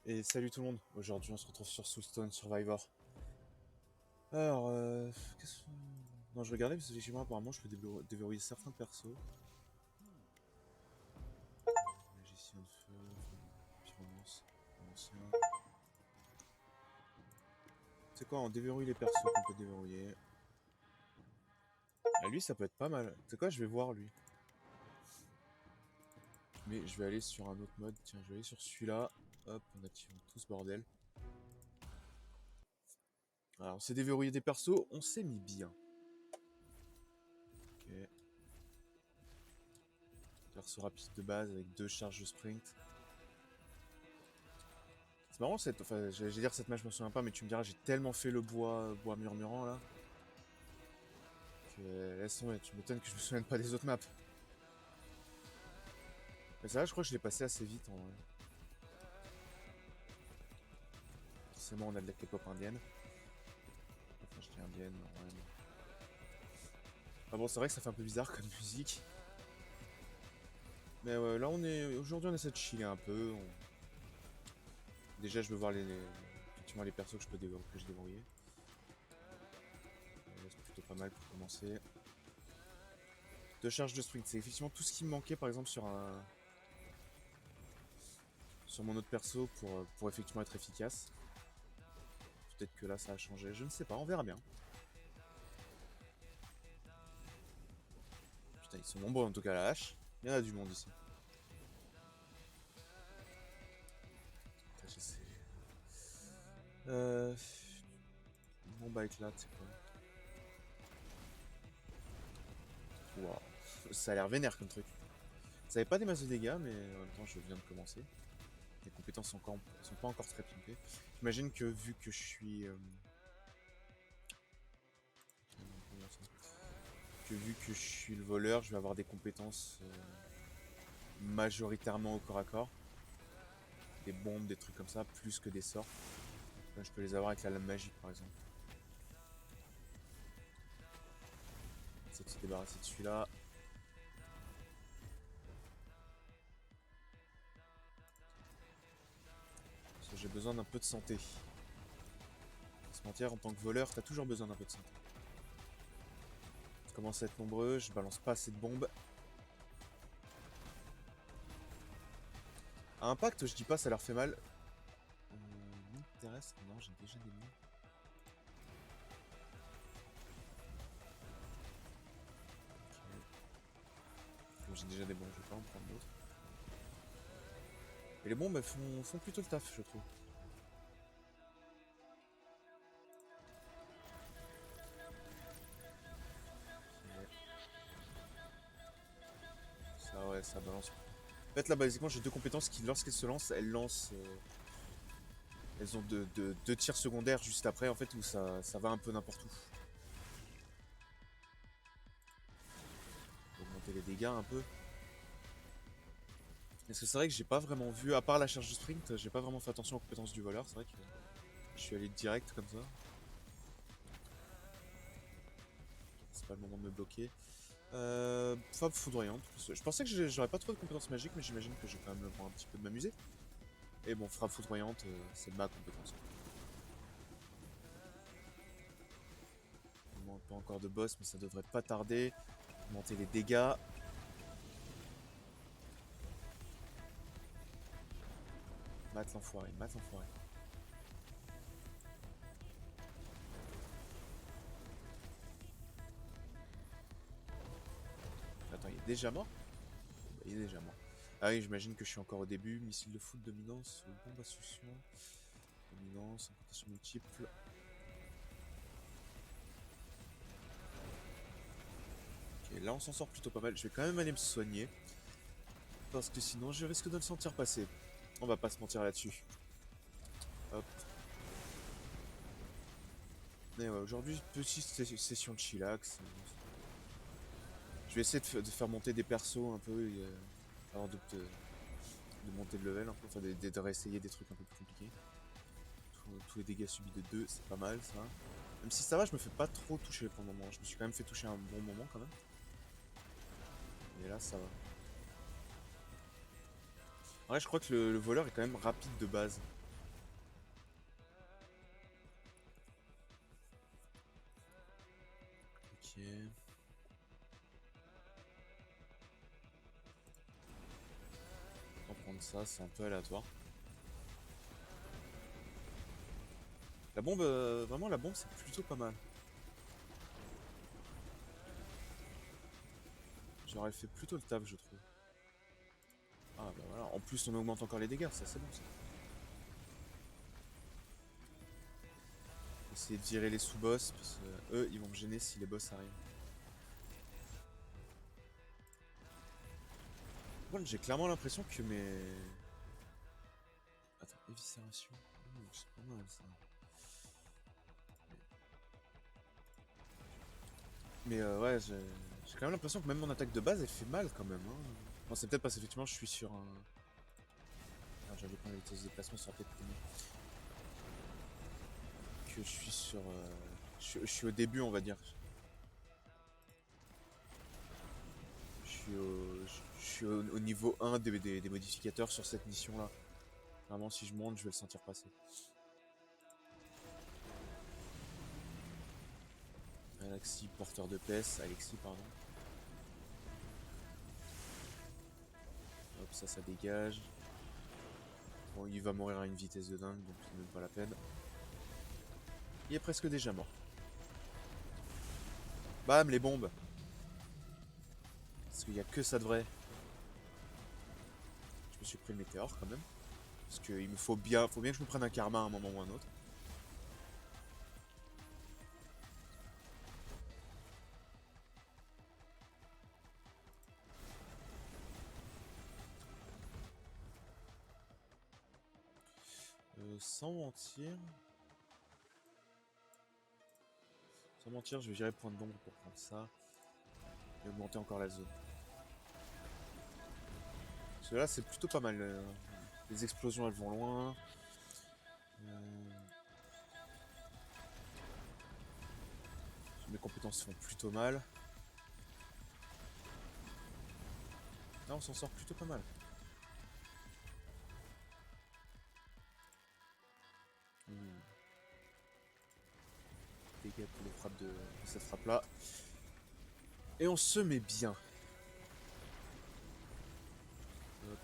Et salut tout le monde, aujourd'hui on se retrouve sur Soulstone Survivor. Alors, qu'est-ce que... Non, je regardais parce que effectivement apparemment je peux déverrouiller certains persos. Magicien de feu, pyromance, ancien... C'est quoi, on déverrouille les persos qu'on peut déverrouiller. Ah, lui ça peut être pas mal. C'est quoi, je vais voir lui. Mais je vais aller sur un autre mode, tiens je vais aller sur celui-là. Hop, on active tout ce bordel. Alors on s'est déverrouillé des persos, on s'est mis bien. Ok. Perso rapide de base avec 2 charges de sprint. C'est marrant cette... Enfin, j'allais dire cette map, je me souviens pas, mais tu me diras, j'ai tellement fait le bois murmurant là. Que laisse tomber, tu m'étonnes que je me souvienne pas des autres maps. Mais ça, je crois que je l'ai passé assez vite en vrai. Forcément, on a de la K-pop indienne. Enfin, je dis indienne, ouais. Ah bon, c'est vrai que ça fait un peu bizarre comme musique. Mais ouais, là, on est. Aujourd'hui, on essaie de chiller un peu. Déjà, je veux voir effectivement les persos que je peux développer, que je déverrouillais. C'est plutôt pas mal pour commencer. 2 charges de sprint, c'est effectivement tout ce qui me manquait par exemple sur mon autre perso pour effectivement être efficace. Peut-être que là ça a changé, je ne sais pas, on verra bien. Putain, ils sont nombreux en tout cas à la hache. Il y en a du monde ici. Putain, j'essaie. Euh... Bon bah éclate, c'est quoi? Waouh, ça a l'air vénère comme truc. Ça avait pas des masses de dégâts, mais en même temps je viens de commencer. Les compétences sont pas encore très pimpées. J'imagine que vu que je suis... que vu que je suis le voleur, je vais avoir des compétences majoritairement au corps à corps. Des bombes, des trucs comme ça, plus que des sorts. Là, je peux les avoir avec la lame magique par exemple. C'est de se débarrasser de celui-là. Parce que j'ai besoin d'un peu de santé. Faut se mentir, en tant que voleur, t'as toujours besoin d'un peu de santé. Ça commence à être nombreux, je balance pas assez de bombes. À impact, je dis pas, ça leur fait mal. Mine terrestre, non, j'ai déjà des mines. Bon, j'ai déjà des bombes, je vais pas en prendre d'autres. Et les bombes, elles font plutôt le taf, je trouve. Ça, ouais, ça balance. En fait, là, basiquement, j'ai deux compétences qui, lorsqu'elles se lancent, elles lancent. Elles ont deux tirs secondaires juste après, en fait, où ça va un peu n'importe où. Augmenter les dégâts un peu. Parce que c'est vrai que j'ai pas vraiment vu, à part la charge de sprint, j'ai pas vraiment fait attention aux compétences du voleur. C'est vrai que je suis allé direct comme ça. C'est pas le moment de me bloquer. Frappe foudroyante. Je pensais que j'aurais pas trop de compétences magiques, mais j'imagine que j'ai quand même le droit un petit peu de m'amuser. Et bon, frappe foudroyante, c'est ma compétence. Il manque pas encore de boss, mais ça devrait pas tarder. Augmenter les dégâts. Mate l'enfoiré, mate l'enfoiré. Attends, il est déjà mort? Bah, il est déjà mort. Ah oui, j'imagine que je suis encore au début. Missile de foot, dominance, bombe à succion. Dominance, incantation multiple. Ok, là on s'en sort plutôt pas mal. Je vais quand même aller me soigner. Parce que sinon je risque de le sentir passer. On va pas se mentir là-dessus. Hop. Mais ouais, aujourd'hui, petite session de chillax. Je vais essayer de faire monter des persos un peu avant de monter de level un peu. Enfin, de réessayer des trucs un peu plus compliqués. Tous les dégâts subis de 2, c'est pas mal ça. Même si ça va, je me fais pas trop toucher pour le moment. Je me suis quand même fait toucher un bon moment quand même. Et là, ça va. Ouais, je crois que le voleur est quand même rapide de base. comme ça, c'est un peu aléatoire. La bombe, vraiment la bombe c'est plutôt pas mal. Genre elle fait plutôt le taf je trouve. Ah bah voilà, en plus on augmente encore les dégâts, ça c'est bon ça. Essayer de virer les sous-boss, parce que eux ils vont me gêner si les boss arrivent. Bon, j'ai clairement l'impression que mes... Attends, éviscération. C'est pas mal ça. Mais ouais, j'ai quand même l'impression que même mon attaque de base elle fait mal quand même. Hein. Bon, c'est peut-être parce qu'effectivement je suis sur un... Ah, j'avais pas la vitesse de déplacement sur la tête de que je suis sur... je suis au début on va dire. Je suis au niveau 1 des modificateurs sur cette mission là. Vraiment si je monte je vais le sentir passer. Alexis, porteur de peste, Alexis pardon. Hop, ça dégage. Bon, il va mourir à une vitesse de dingue, donc c'est même pas la peine. Il est presque déjà mort. Bam, les bombes. Parce qu'il n'y a que ça de vrai. Je me suis pris le météore quand même. Parce qu'il me faut bien que je me prenne un karma à un moment ou un autre. Sans mentir... Sans mentir, je vais gérer point d'ombre pour prendre ça. Et augmenter encore la zone. Parce que là, c'est plutôt pas mal. Les explosions, elles vont loin. Mes compétences font plutôt mal. Là, on s'en sort plutôt pas mal. Dégâts pour les frappes de cette frappe-là. Et on se met bien. Hop.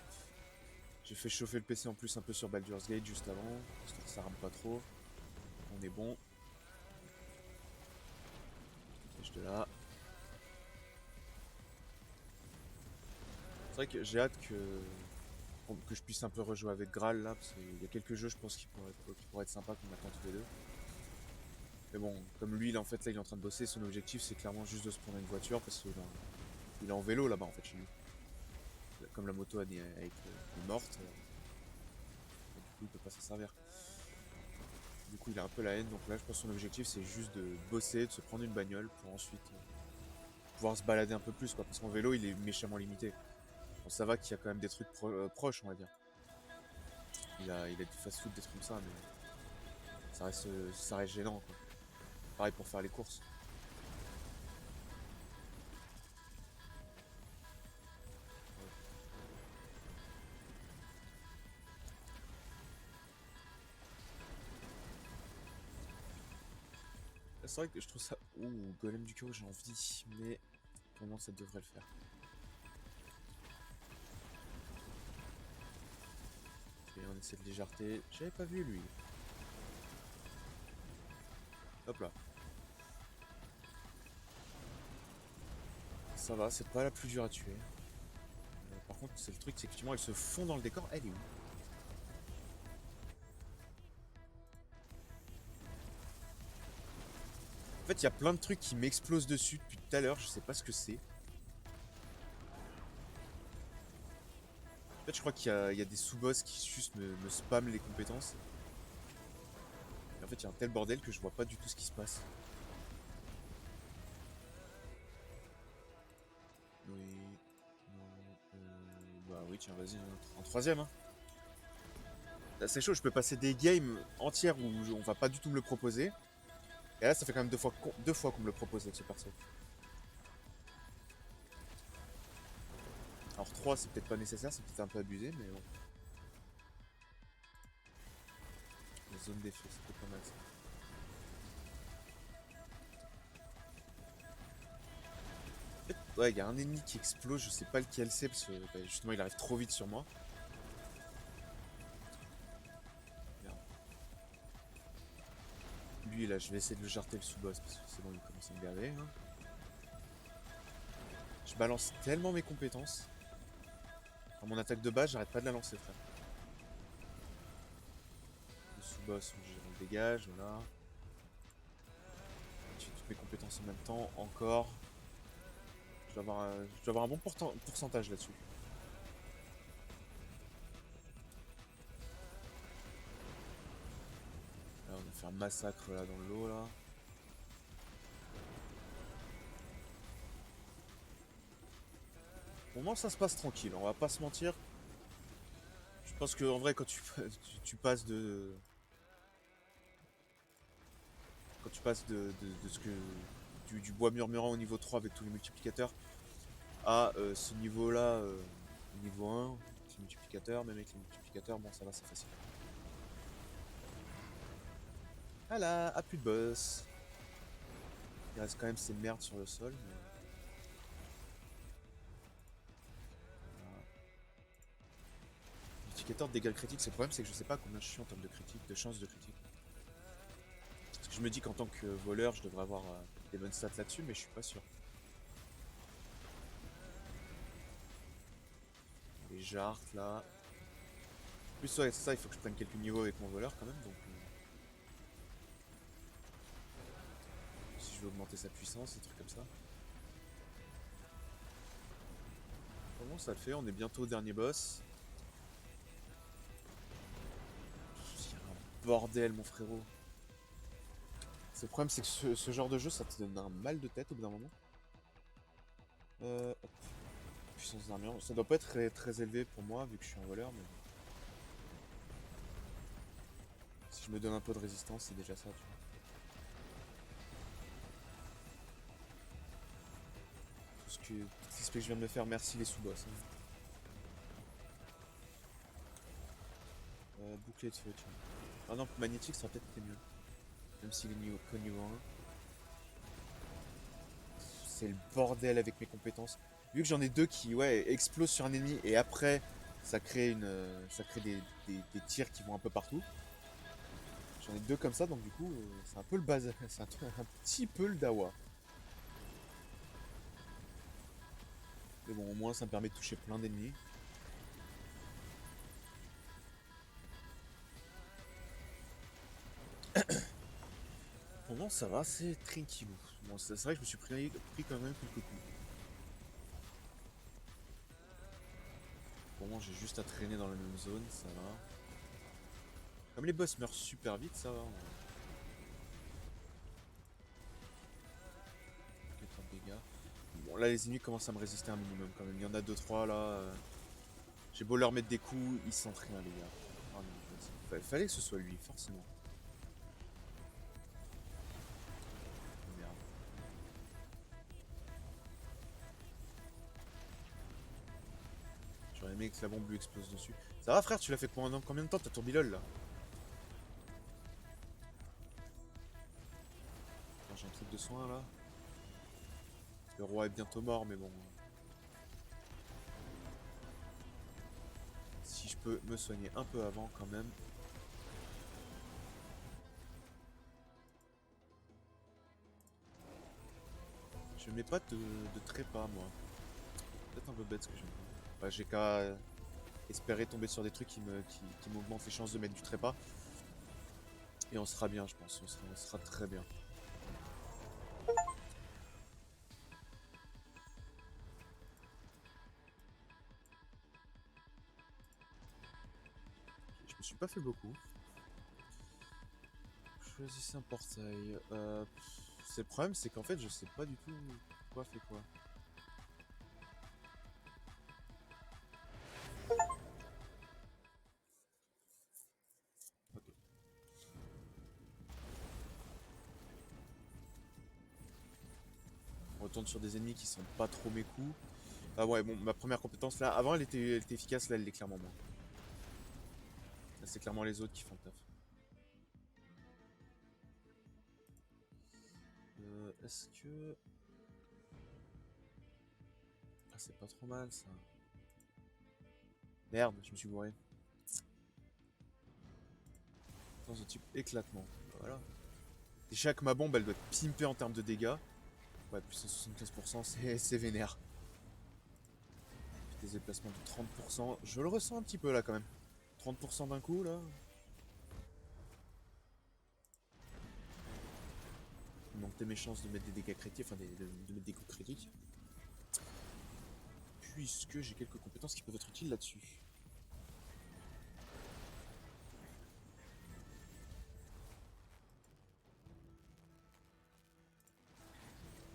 J'ai fait chauffer le PC en plus un peu sur Baldur's Gate juste avant, histoire que ça rame pas trop. On est bon. Dégage de là. C'est vrai que j'ai hâte que je puisse un peu rejouer avec Graal là, parce qu'il y a quelques jeux je pense qui pourraient être sympas qu'on attend tous les deux. Mais bon, comme lui, là, en fait, là, il est en train de bosser, son objectif, c'est clairement juste de se prendre une voiture, parce qu'il est en vélo, là-bas, en fait, chez lui. Comme la moto est morte, du coup, il peut pas s'en servir. Du coup, il a un peu la haine, donc là, je pense que son objectif, c'est juste de bosser, de se prendre une bagnole, pour ensuite pouvoir se balader un peu plus, quoi. Parce qu'en vélo, il est méchamment limité. Bon, ça va qu'il y a quand même des trucs proches, on va dire. Il a du fast-food, des trucs comme ça, mais ça reste gênant, quoi. Pareil pour faire les courses. C'est vrai que je trouve ça... Ouh, golem du chaos, j'ai envie, mais pour le moment ça devrait le faire. Et on essaie de légèreté. J'avais pas vu lui. Hop là. Ça va, c'est pas la plus dure à tuer. Par contre, c'est le truc, c'est qu'effectivement, elle se fond dans le décor. Elle est où? En fait, il y a plein de trucs qui m'explosent dessus depuis tout à l'heure. Je sais pas ce que c'est. En fait, je crois qu'il y a des sous-boss qui juste me spamment les compétences. Et en fait, il y a un tel bordel que je vois pas du tout ce qui se passe. Oui. Non. Bah oui, tiens, vas-y. En troisième, hein. Là, c'est chaud, je peux passer des games entières où on va pas du tout me le proposer. Et là, ça fait quand même deux fois qu'on me le propose avec ce perso. Alors 3 c'est peut-être pas nécessaire, c'est peut-être un peu abusé, mais bon. La zone d'effet, c'est peut-être pas mal ça. En fait, ouais, il y a un ennemi qui explose, je sais pas lequel c'est, parce que bah, justement il arrive trop vite sur moi. Lui là, je vais essayer de le jarter le sous-boss parce que c'est bon, il commence à me gaver. Hein. Je balance tellement mes compétences. À mon attaque de base, j'arrête pas de la lancer, frère. Le sous-boss, je le dégage, voilà. J'ai toutes mes compétences en même temps, encore. Je dois avoir un bon pourcentage là-dessus. Là, on va faire un massacre là dans l'eau là. Pour moi, ça se passe tranquille, on va pas se mentir. Je pense que en vrai, quand tu passes de. Quand tu passes de ce que. Du bois murmurant au niveau 3 avec tous les multiplicateurs à ce niveau-là, au niveau 1, avec les multiplicateurs, même avec les multiplicateurs, bon, ça va, c'est facile. Voilà, à plus de boss. Il reste quand même ces merdes sur le sol. Mais... voilà. Multiplicateur de dégâts critiques, c'est le problème, c'est que je sais pas combien je suis en termes de critique, de chance de critique. Parce que je me dis qu'en tant que voleur, je devrais avoir des bonnes stats là-dessus, mais je suis pas sûr. Les jartes là. En plus, ouais, c'est ça, il faut que je prenne quelques niveaux avec mon voleur quand même, donc. Si je veux augmenter sa puissance, des trucs comme ça. Comment ça le fait? On est bientôt au dernier boss. Il y a un bordel, mon frérot. Le problème, c'est que ce genre de jeu, ça te donne un mal de tête au bout d'un moment. Hop. Puissance d'armure. Ça doit pas être très, très élevé pour moi, vu que je suis un voleur, mais... si je me donne un peu de résistance, c'est déjà ça, tu vois. Tout ce que je viens de me faire, merci les sous-boss. Hein. Bouclier de feu, tu vois. Ah non, magnétique, ça aurait peut-être été mieux. Même s'il est que niveau 1. C'est le bordel avec mes compétences. Vu que j'en ai deux qui, ouais, explosent sur un ennemi et après, ça crée ça crée des tirs qui vont un peu partout. J'en ai deux comme ça, donc du coup, c'est un peu le bazar. C'est un petit peu le dawa. Mais bon, au moins, ça me permet de toucher plein d'ennemis. Pour moi, ça va, c'est tranquillou. Bon, c'est vrai que je me suis pris quand même quelques coups. Pour moi, j'ai juste à traîner dans la même zone, ça va. Comme les boss meurent super vite, ça va. De dégâts. Bon, là, les ennemis commencent à me résister un minimum quand même. Il y en a 2-3 là. J'ai beau leur mettre des coups, ils sentent rien, les gars. Oh non, fallait que ce soit lui, forcément. Merde. J'aurais aimé que la bombe lui explose dessus. Ça va, frère, tu l'as fait pendant combien de temps ta tourbilole là? J'ai un truc de soin là. Le roi est bientôt mort, mais bon. Si je peux me soigner un peu avant quand même. Je mets pas de trépas moi. Peut-être un peu bête ce que je mets. Bah, j'ai qu'à espérer tomber sur des trucs qui m'augmentent les chances de mettre du trépas. Et on sera bien, je pense. On sera très bien. Je me suis pas fait beaucoup. Choisissez un portail. C'est le problème, c'est qu'en fait, je sais pas du tout quoi fait quoi. Ok. On retourne sur des ennemis qui sont pas trop mes coups. Ah ouais, bon, ma première compétence là, avant elle était efficace, là elle l'est clairement moins. Là c'est clairement les autres qui font le taf. Est-ce que... ah c'est pas trop mal ça. Merde, je me suis bourré. Dans ce type éclatement. Voilà. Déjà que ma bombe, elle doit être pimpée en termes de dégâts. Ouais, plus de 75%, c'est vénère. Des déplacements de 30%. Je le ressens un petit peu là quand même. 30% d'un coup là. Augmenter mes chances de mettre des dégâts critiques, enfin de mettre des coups critiques. Puisque j'ai quelques compétences qui peuvent être utiles là-dessus.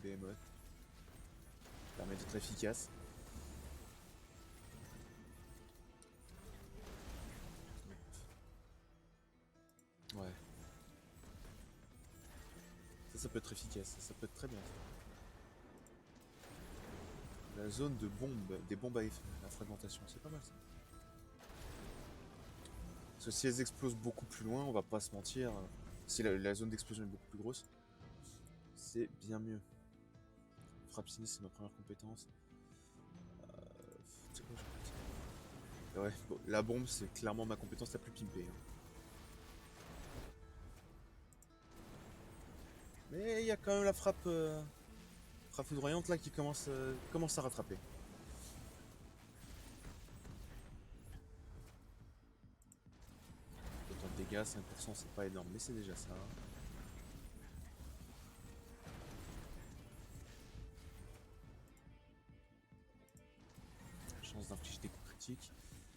Behemoth. Permet d'être efficace. Ouais. Ça peut être efficace, ça peut être très bien. La zone de bombe, des bombes à effet, la fragmentation, c'est pas mal ça. Parce que si elles explosent beaucoup plus loin, on va pas se mentir, si la zone d'explosion est beaucoup plus grosse, c'est bien mieux. Frappe sinistre, c'est ma première compétence. C'est quoi, ouais, bon, la bombe, c'est clairement ma compétence la plus pimpée. Hein. Mais il y a quand même la frappe, frappe foudroyante là qui commence à rattraper. Autant de dégâts, 5% c'est pas énorme, mais c'est déjà ça. Chance d'infliger des coups critiques.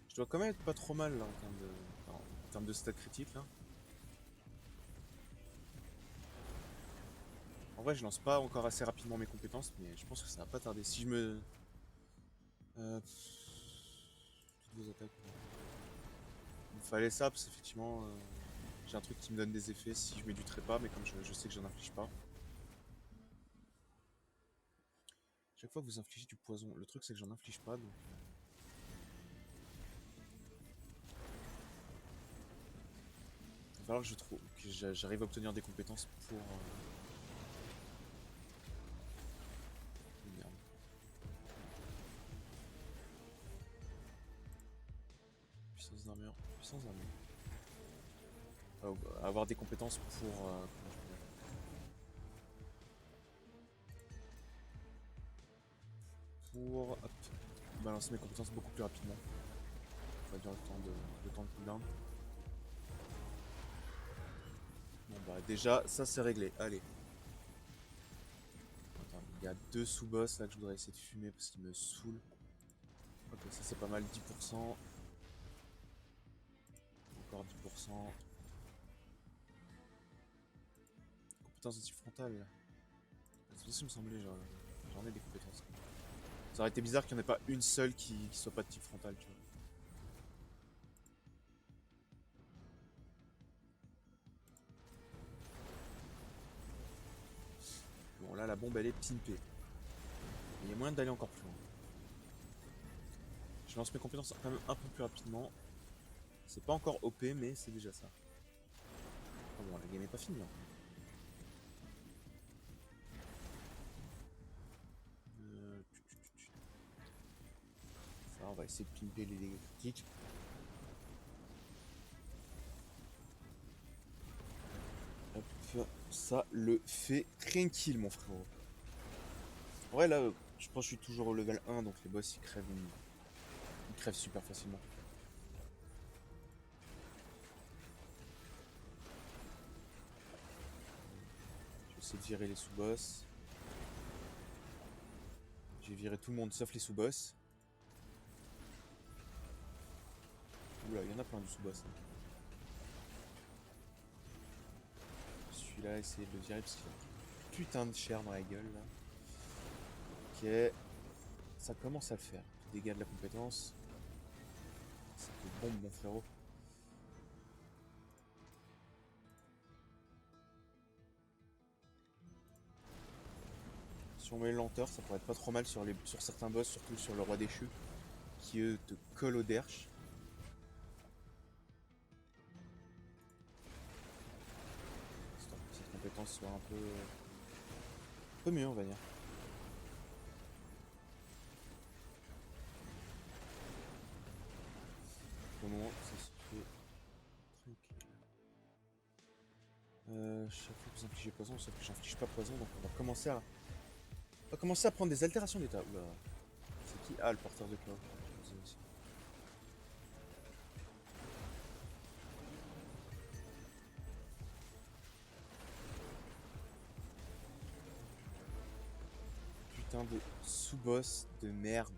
Je dois quand même être pas trop mal là, en termes de stats critiques là. En vrai, je lance pas encore assez rapidement mes compétences, mais je pense que ça va pas tarder. Si je me. Toutes vos attaques. Il me fallait ça parce qu'effectivement, j'ai un truc qui me donne des effets si je mets du trépas, mais comme je sais que j'en inflige pas. Chaque fois que vous infligez du poison, le truc c'est que j'en inflige pas donc. Il va falloir que je trouve que j'arrive à obtenir des compétences pour. Merde. Puissance d'armure. Puissance d'armure. Avoir des compétences pour. Comment je peux dire, pour hop, balancer mes compétences beaucoup plus rapidement. On va dire le temps de cooldown. Bon bah déjà ça c'est réglé, allez. Attends, il y a deux sous-boss là que je voudrais essayer de fumer parce qu'ils me saoulent. Ok, ça c'est pas mal, 10%. Encore 10%. Compétences de type frontal. C'est ce qui me semblait, j'en ai des compétences. Ça aurait été bizarre qu'il n'y en ait pas une seule qui soit pas de type frontal, tu vois. Bon là la bombe elle est pimpée. Il y a moyen d'aller encore plus loin. Je lance mes compétences quand même un peu plus rapidement. C'est pas encore OP mais c'est déjà ça. Oh bon la game est pas finie. Hein. Ça on va essayer de pimper les dégâts critiques. Hop, ça le fait tranquille mon frérot. En vrai là je pense que je suis toujours au level 1 donc les boss ils crèvent super facilement. Je vais essayer de virer les sous-boss. J'ai viré tout le monde sauf les sous-boss. Oula, il y en a plein de sous-boss. Hein. Celui-là, essayez de le virer parce qu'il a putain de chair dans la gueule là. Ok. Ça commence à le faire. Dégâts de la compétence. Ça fait bombe mon frérot. Si on met lenteur, ça pourrait être pas trop mal sur certains boss, surtout sur le roi déchu, qui eux te collent au derche. Histoire que cette compétence soit un peu mieux on va dire. Pour le moment, ça se fait tranquille. Chaque fois que vous infligez poison, sauf que j'inflige pas poison, donc on va commencer à prendre des altérations d'état. Oula. C'est qui? Ah, le porteur de cloud. Putain de sous-boss de merde.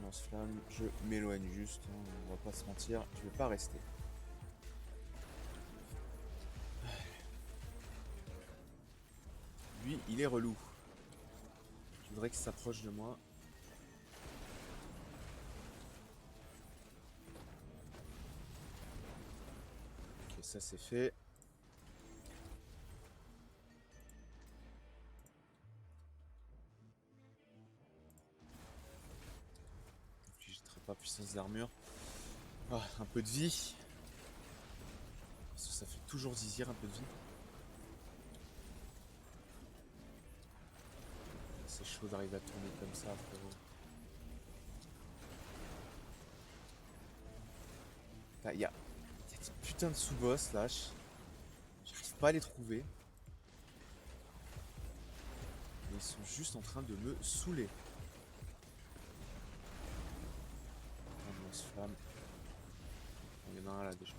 Lance-flamme, je m'éloigne juste, hein, on va pas se mentir, je vais pas rester. Lui, il est relou. Je voudrais qu'il s'approche de moi. Ok, ça c'est fait. Puis je pas puissance d'armure. Ah, un peu de vie. Parce que ça fait toujours zizir un peu de vie. C'est chaud d'arriver à tourner comme ça, frérot. Il y a des putains de sous-boss là. J'arrive pas à les trouver. Mais ils sont juste en train de me saouler. On lance-flamme. Il y en a un là déjà.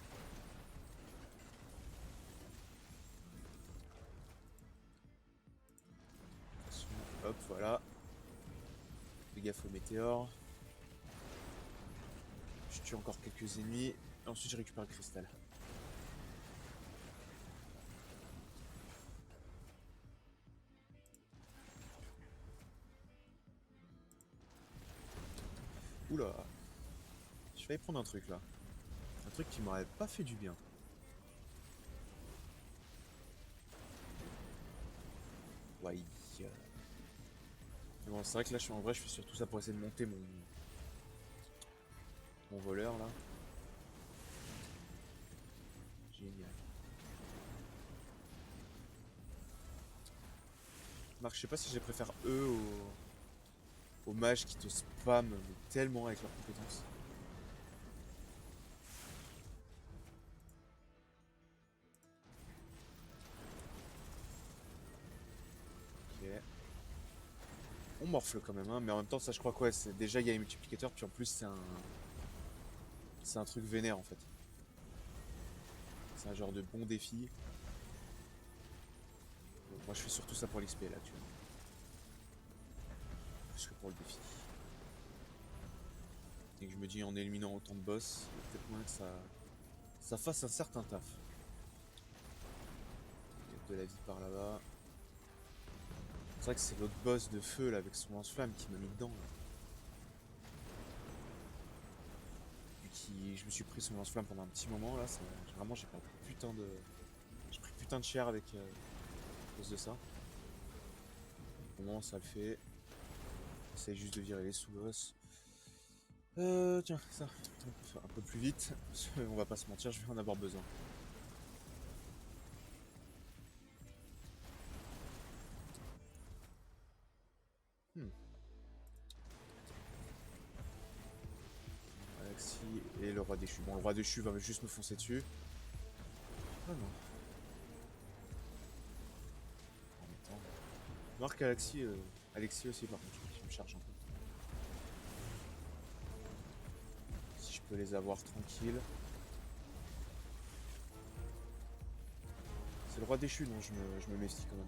Hop, voilà. Fais gaffe au météore. Je tue encore quelques ennemis. Et ensuite, je récupère le cristal. Oula. Je vais prendre un truc là. Un truc qui m'aurait pas fait du bien. Ouais. Mais bon, c'est vrai que là, en vrai, je fais surtout ça pour essayer de monter mon voleur là. Génial. Marc, je sais pas si je préfère eux aux mages qui te spamment tellement avec leurs compétences. Ok. On morfle quand même, hein, mais en même temps, ça je crois quoi, c'est déjà il y a les multiplicateurs, puis en plus c'est un truc vénère en fait. C'est un genre de bon défi. Donc, moi je fais surtout ça pour l'XP là, tu vois. Plus que pour le défi. Et que je me dis en éliminant autant de boss, il y a peut-être moins que ça fasse un certain taf. Il y a de la vie par là-bas. C'est vrai que c'est l'autre boss de feu là avec son lance-flamme qui m'a mis dedans là. Je me suis pris son lance-flamme pendant un petit moment là, vraiment j'ai pris putain de cher avec à cause de ça. Au moment ça le fait. J'essaie juste de virer les sous-boss. Tiens, ça, un peu plus vite, on va pas se mentir, je vais en avoir besoin. Galaxy et le roi déchu. Bon, le roi déchu va juste me foncer dessus. Ah non. En même temps. Marc Alexis aussi par contre, je me charge un peu. Si je peux les avoir tranquilles. C'est le roi déchu dont je me méfie quand même.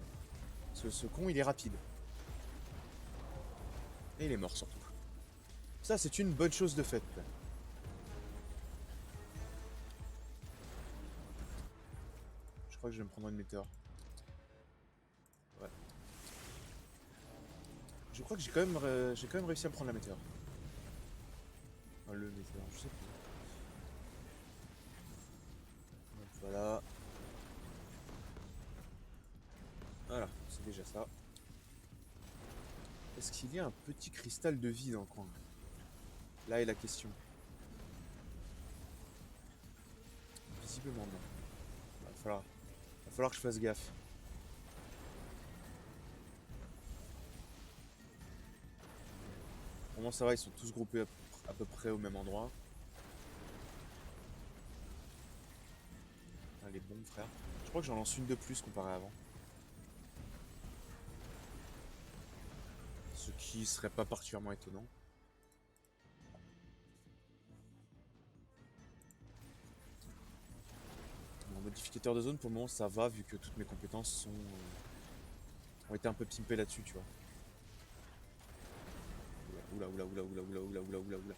Parce que ce con il est rapide. Et il est mort surtout. Ça c'est une bonne chose de faite. Je crois que je vais me prendre une météore. Ouais. Je crois que j'ai quand même réussi à me prendre la météore. Enfin, le météore, je sais plus. Donc voilà. Voilà, c'est déjà ça. Est-ce qu'il y a un petit cristal de vie dans le coin? Là est la question. Visiblement non. Va falloir que je fasse gaffe. Pour moi ça va, ils sont tous groupés à peu près au même endroit. Ah, les bombes frère. Je crois que j'en lance une de plus comparé à avant. Ce qui serait pas particulièrement étonnant. En modificateur de zone pour le moment ça va vu que toutes mes compétences ont été un peu pimpées là-dessus tu vois. Oula oula oula oula oula oula oula oula oula.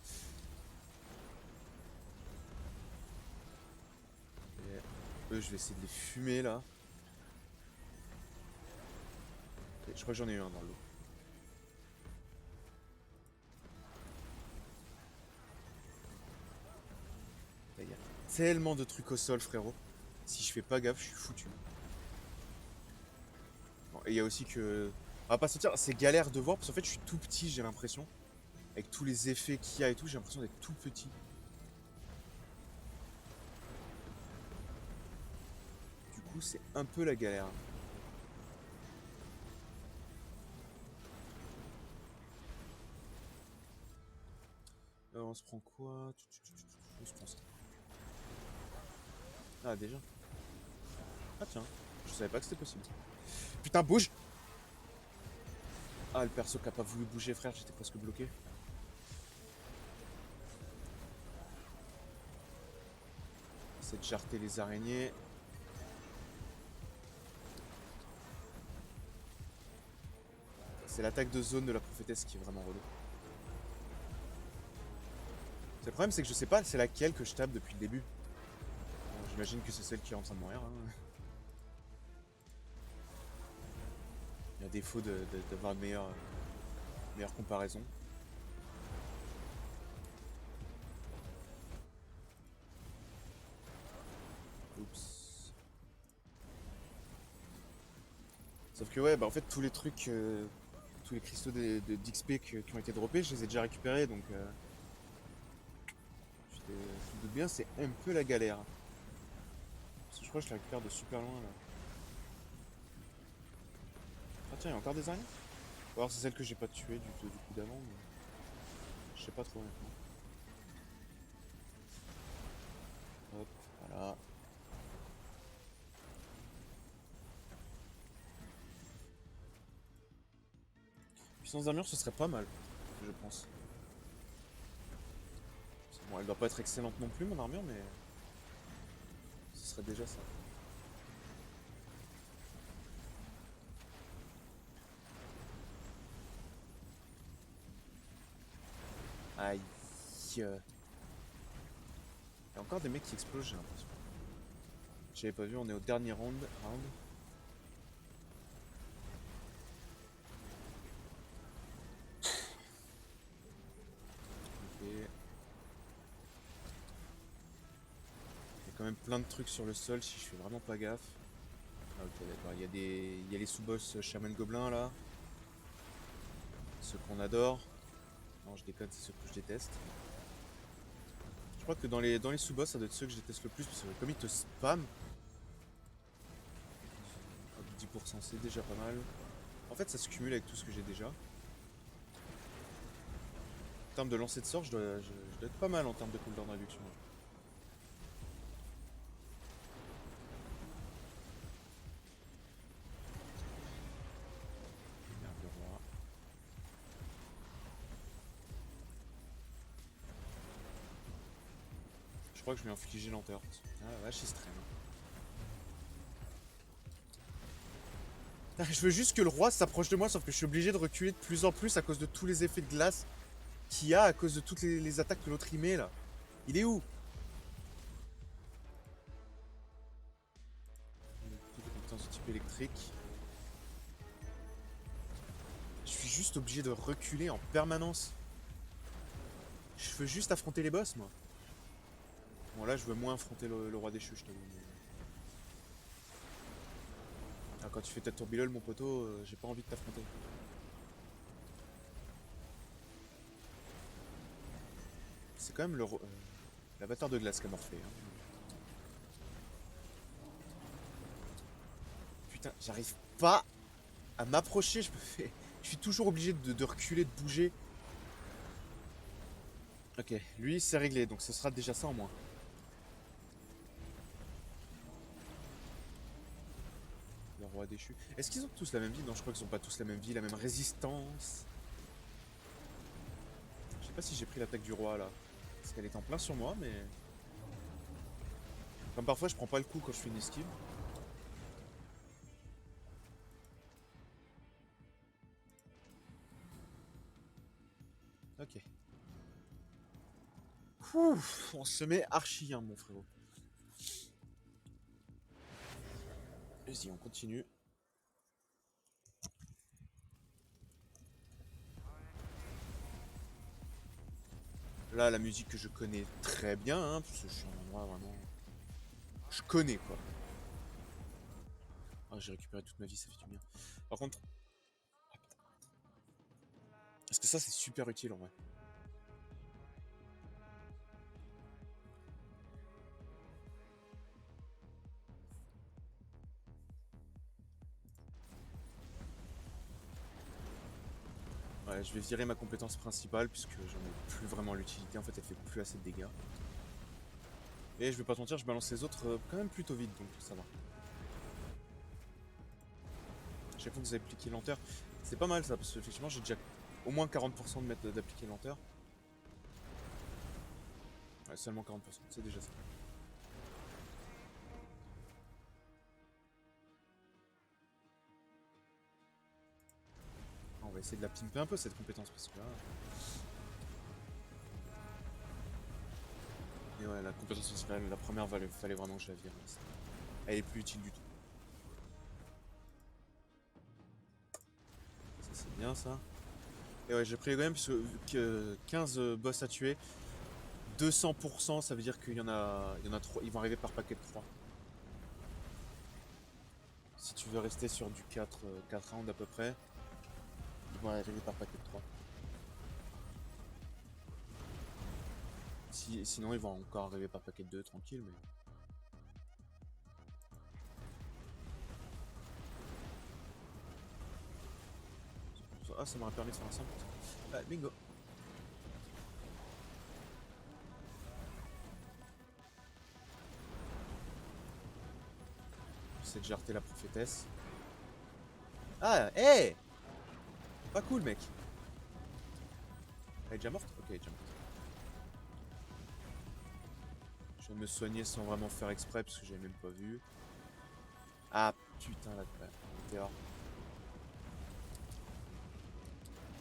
Et eux je vais essayer de les fumer là. Ok, je crois que j'en ai eu un dans l'eau. Il y a tellement de trucs au sol frérot. Si je fais pas gaffe je suis foutu. Bon, et il y a aussi que... On va pas se dire, c'est galère de voir parce qu'en fait je suis tout petit j'ai l'impression. Avec tous les effets qu'il y a et tout, j'ai l'impression d'être tout petit. Du coup, c'est un peu la galère. Alors, on se prend quoi? On se prend ça. Ah, déjà. Ah, tiens. Je savais pas que c'était possible. Putain, bouge! Ah, le perso qui a pas voulu bouger, frère, j'étais presque bloqué. C'est de jarter les araignées. C'est l'attaque de zone de la prophétesse qui est vraiment relou. Le problème, c'est que je sais pas c'est laquelle que je tape depuis le début. Bon, j'imagine que c'est celle qui est en train de mourir. Hein. Il y a défaut d'avoir une meilleure comparaison. Oups. Sauf que ouais, bah en fait tous les trucs, tous les cristaux d'XP qui ont été droppés, je les ai déjà récupérés donc je me doute bien c'est un peu la galère. Parce que je crois que je les récupère de super loin là. Ah tiens, il y a encore des araignées. Ou alors c'est celle que j'ai pas tuée du coup d'avant, mais je sais pas trop honnêtement. Hop, voilà. Puissance d'armure ce serait pas mal, je pense. Bon, elle doit pas être excellente non plus mon armure, mais ce serait déjà ça. Aïe. Il y a encore des mecs qui explosent, j'ai l'impression. J'avais pas vu, on est au dernier round. Ok. Il y a quand même plein de trucs sur le sol si je fais vraiment pas gaffe. Ah, ok, d'accord. Il y a les sous-boss Shaman Gobelin là. Ceux qu'on adore. Non, je déconne, c'est ceux que je déteste. Je crois que dans les sous-boss, ça doit être ceux que je déteste le plus parce que comme ils te spam. 10% c'est déjà pas mal. En fait, ça se cumule avec tout ce que j'ai déjà. En termes de lancer de sort, je dois être pas mal en termes de cooldown réduction. Merde, le roi. Je crois que je lui ai infligé lenteur. Ah la vache, il se traîne. Ah, je veux juste que le roi s'approche de moi, sauf que je suis obligé de reculer de plus en plus à cause de tous les effets de glace qu'il y a, à cause de toutes les attaques que l'autre y met là. Il est où? Toutes les compétences de type électrique. Je suis juste obligé de reculer en permanence. Je veux juste affronter les boss, moi. Bon, là, je veux moins affronter le roi déchu, je t'avoue. Ah, quand tu fais tête tourbillole, mon poteau, j'ai pas envie de t'affronter. C'est quand même l'avatar de glace qu'a morflé. Hein. Putain, j'arrive pas à m'approcher. Je suis toujours obligé de reculer, de bouger. Ok, lui c'est réglé, donc ce sera déjà ça en moins. Le roi déchu. Est-ce qu'ils ont tous la même vie? Non, je crois qu'ils ont pas tous la même vie, la même résistance. Je sais pas si j'ai pris l'attaque du roi là. Parce qu'elle est en plein sur moi, mais... Comme parfois je prends pas le coup quand je fais une esquive. Ok. Ouf, on se met archi hein, mon frérot. Vas-y, on continue. Là, la musique que je connais très bien, hein, parce que je suis un endroit vraiment... Je connais, quoi. Ah, j'ai récupéré toute ma vie, ça fait du bien. Par contre... Est-ce que ça, c'est super utile, en vrai? Ouais, je vais virer ma compétence principale, puisque j'en ai plus vraiment l'utilité. En fait, elle fait plus assez de dégâts. Et je vais pas te mentir, je balance les autres quand même plutôt vite, donc ça va. Chaque fois que vous appliquez lenteur, c'est pas mal ça, parce qu'effectivement, j'ai déjà au moins 40% de mettre d'appliquer lenteur. Ouais, seulement 40%, c'est déjà ça. On va essayer de la pimper un peu cette compétence, parce que là... Et ouais, la compétence principale, la première, fallait vraiment que je la vire. Elle est plus utile du tout. Ça, c'est bien ça. Et ouais, j'ai pris quand même, parce que 15 boss à tuer, 200%, ça veut dire qu'il y en a 3, ils vont arriver par paquet de 3. Si tu veux rester sur du 4 rounds à peu près, ils vont arriver par paquet de 3. Sinon, ils vont encore arriver par paquet de 2, tranquille, mais... Ah, ça m'aurait permis de faire un 100%. Ah, bingo. J'essaie de jarter la prophétesse. Ah, hé hey, pas cool, mec. Elle est déjà morte? Ok, elle est déjà morte. Je vais me soigner sans vraiment faire exprès, parce que j'avais même pas vu. Ah, putain, là, météore.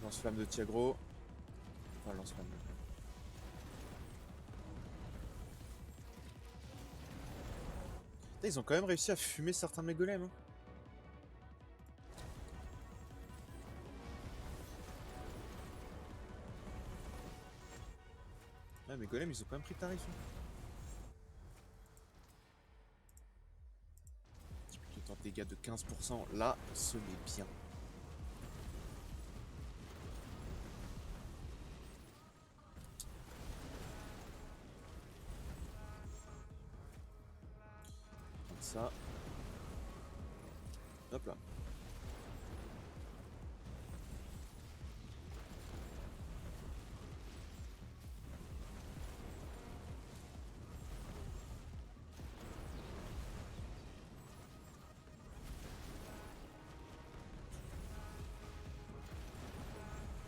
Lance-flamme de Tiagro. Enfin, lance-flamme. Ils ont quand même réussi à fumer certains de mes golems. Hein. Ouais, mes golems, ils ont quand même pris tarif. Hein. Qui tente dégâts de 15%. Là, ce n'est bien. Comme ça. Hop là.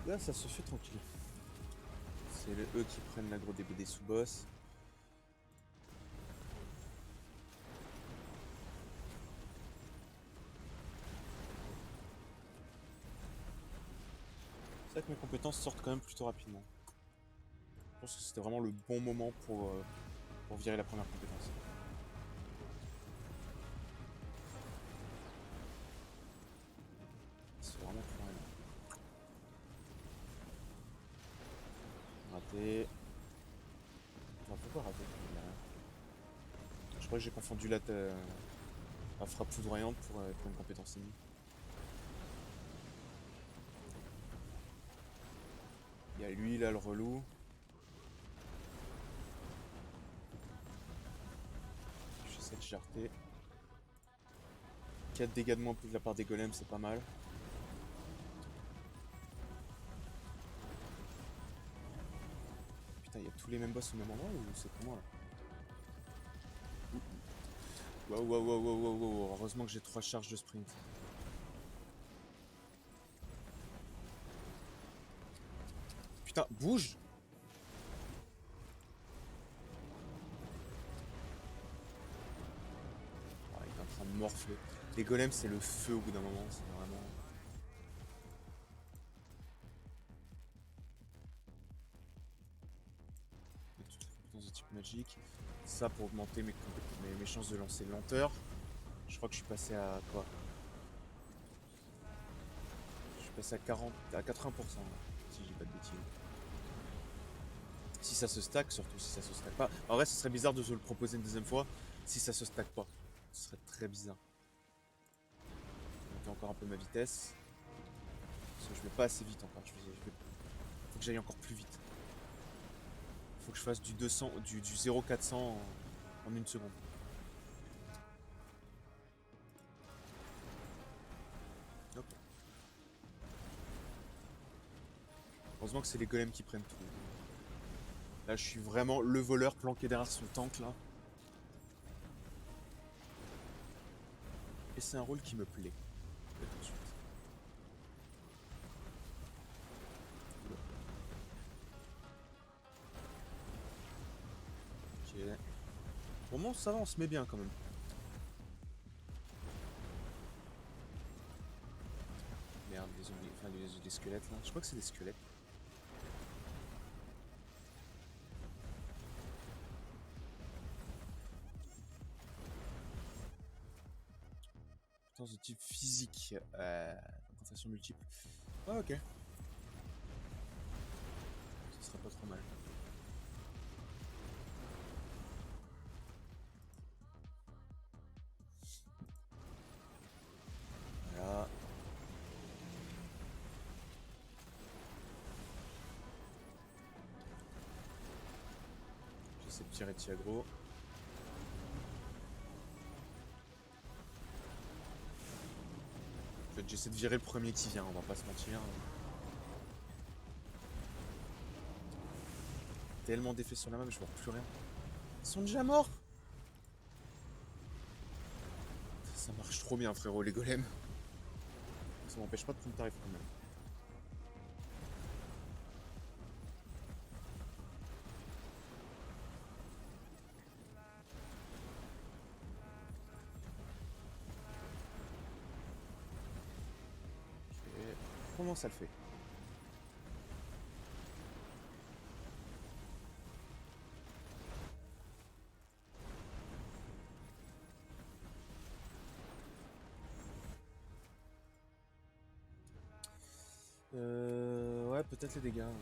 Là, ça se fait tranquille. C'est eux qui prennent l'aggro des sous-boss. C'est vrai que mes compétences sortent quand même plutôt rapidement. Je pense que c'était vraiment le bon moment pour virer la première compétence. C'est vraiment trop rien. Raté. Enfin, pourquoi raté? Je crois que j'ai confondu la frappe foudroyante pour une compétence ennemie. Il y a lui là, le relou. J'essaie de jarter. 4 dégâts de moins de la part des golems, c'est pas mal. Putain, il y a tous les mêmes boss au même endroit ou c'est comment là? Waouh, waouh, waouh, waouh, waouh, waouh. Heureusement que j'ai 3 charges de sprint. Putain, bouge! Oh, il est en train de morfler. Les golems, c'est le feu au bout d'un moment, c'est vraiment. Toutes les compétences de type magique. Ça pour augmenter mes chances de lancer lenteur. Je crois que je suis passé à quoi? Je suis passé à 40, à 80%, là, si je dis pas de bêtises. Si ça se stack, surtout si ça se stack pas. En vrai, ce serait bizarre de se le proposer une deuxième fois si ça se stack pas. Ce serait très bizarre. Monter encore un peu ma vitesse. Parce que je vais pas assez vite encore. Faut que j'aille encore plus vite. Faut que je fasse du 200, du 0,400 en une seconde. Hop. Heureusement que c'est les golems qui prennent tout. Là, je suis vraiment le voleur planqué derrière son tank là. Et c'est un rôle qui me plaît. Tout de suite. Ok. Pour le moment, ça va, on se met bien quand même. Merde, les zombies, enfin les squelettes là. Je crois que c'est des squelettes. Compétence de type physique. Tentation multiple. Ah ok. Ce serait pas trop mal. Voilà. J'essaie de tirer Tiagro. En fait, j'essaie de virer le premier qui vient, on va pas se mentir. Tellement d'effets sur la map, je vois plus rien. Ils sont déjà morts. Ça marche trop bien, frérot, les golems. Ça m'empêche pas de prendre tarif quand même. Ok. Comment ça le fait? Ouais, peut-être les dégâts. Ouais.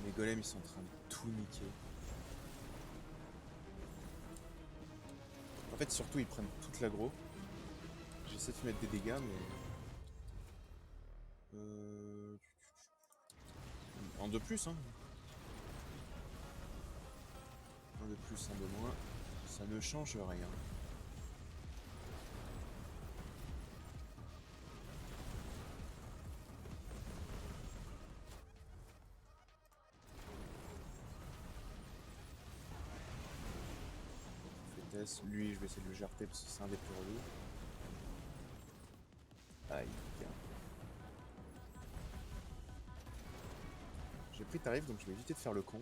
Les golems, ils sont en train de tout niquer. En fait, surtout, ils prennent toute l'aggro. J'essaie de mettre des dégâts, mais... En de plus, hein. Un de plus, un de moins. Ça ne change rien. Flétesse. Lui, je vais essayer de le jarter parce que c'est un des plus relous. Aïe, bien. J'ai pris tarif, donc je vais éviter de faire le con.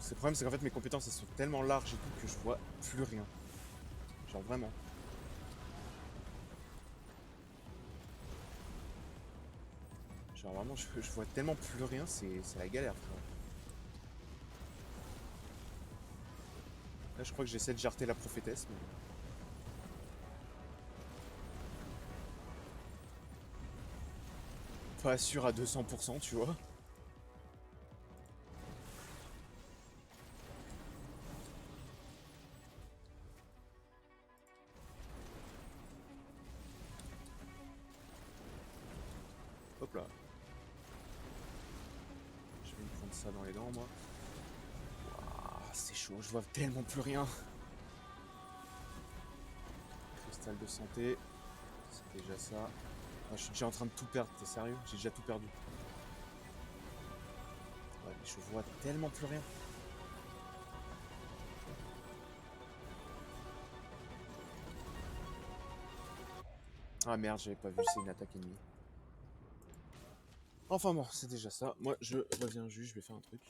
Le problème, c'est qu'en fait, mes compétences, elles sont tellement larges et tout que je vois plus rien. Genre vraiment. Genre vraiment, je vois tellement plus rien, c'est la galère, frère. Là, je crois que j'essaie de jarter la prophétesse, mais... Pas sûr à 200%, tu vois. Hop là. Je vais me prendre ça dans les dents, moi. Ouah, c'est chaud, je vois tellement plus rien. salle de santé. C'est déjà ça. Ah, je suis déjà en train de tout perdre, t'es sérieux? J'ai déjà tout perdu. Ouais, mais je vois tellement plus rien. Ah merde, j'avais pas vu, c'est une attaque ennemie. Enfin bon, c'est déjà ça. Moi, je reviens juste, je vais faire un truc.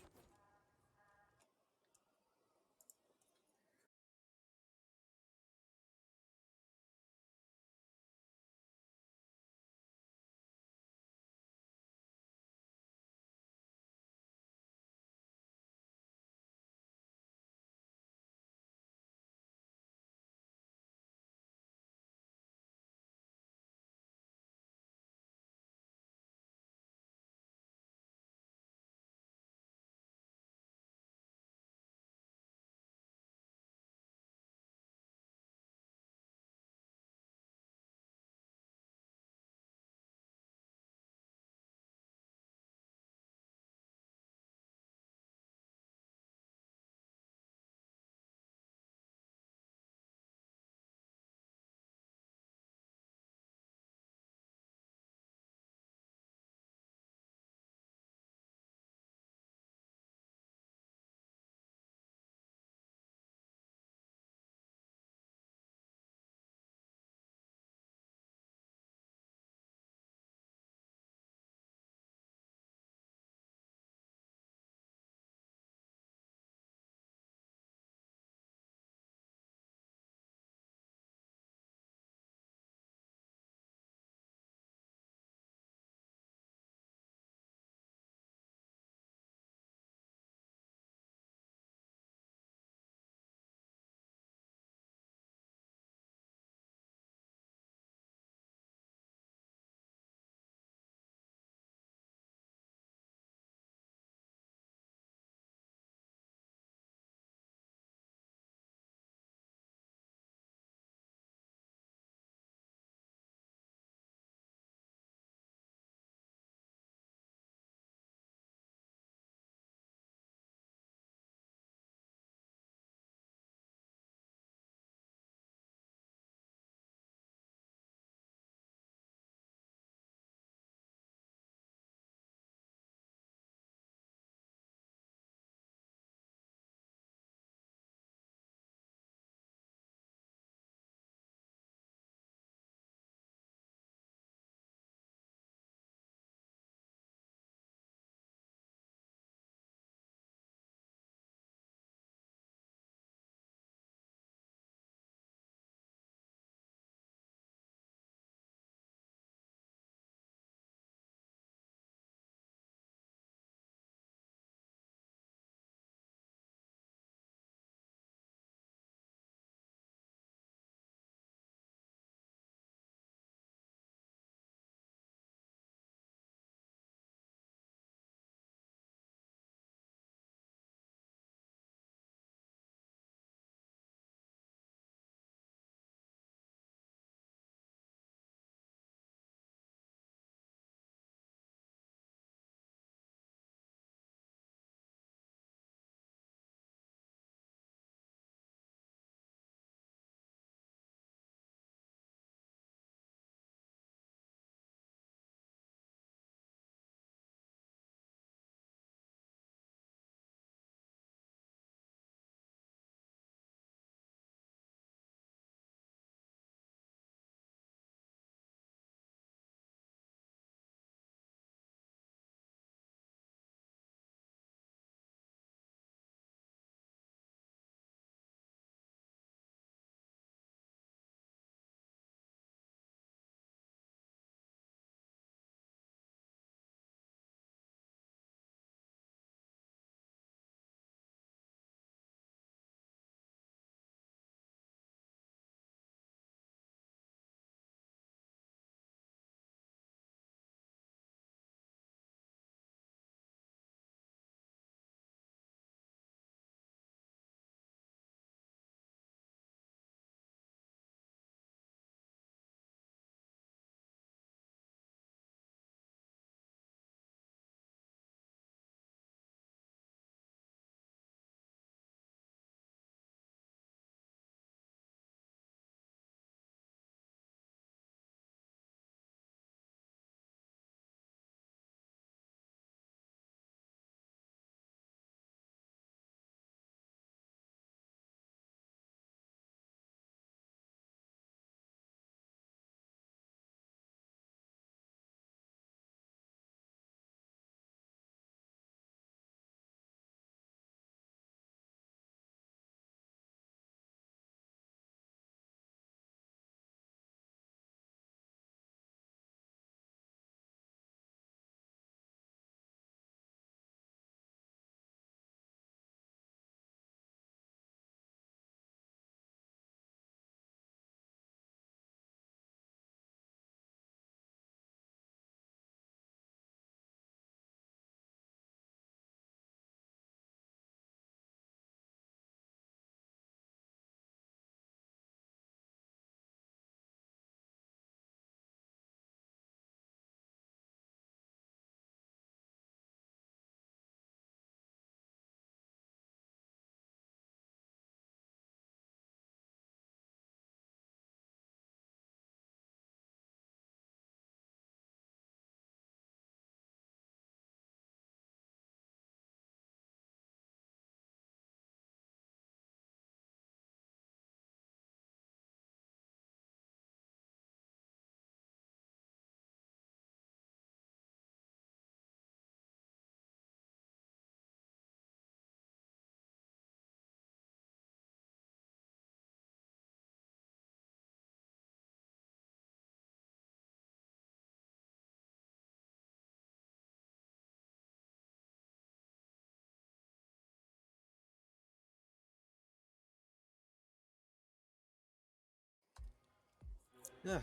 Ah,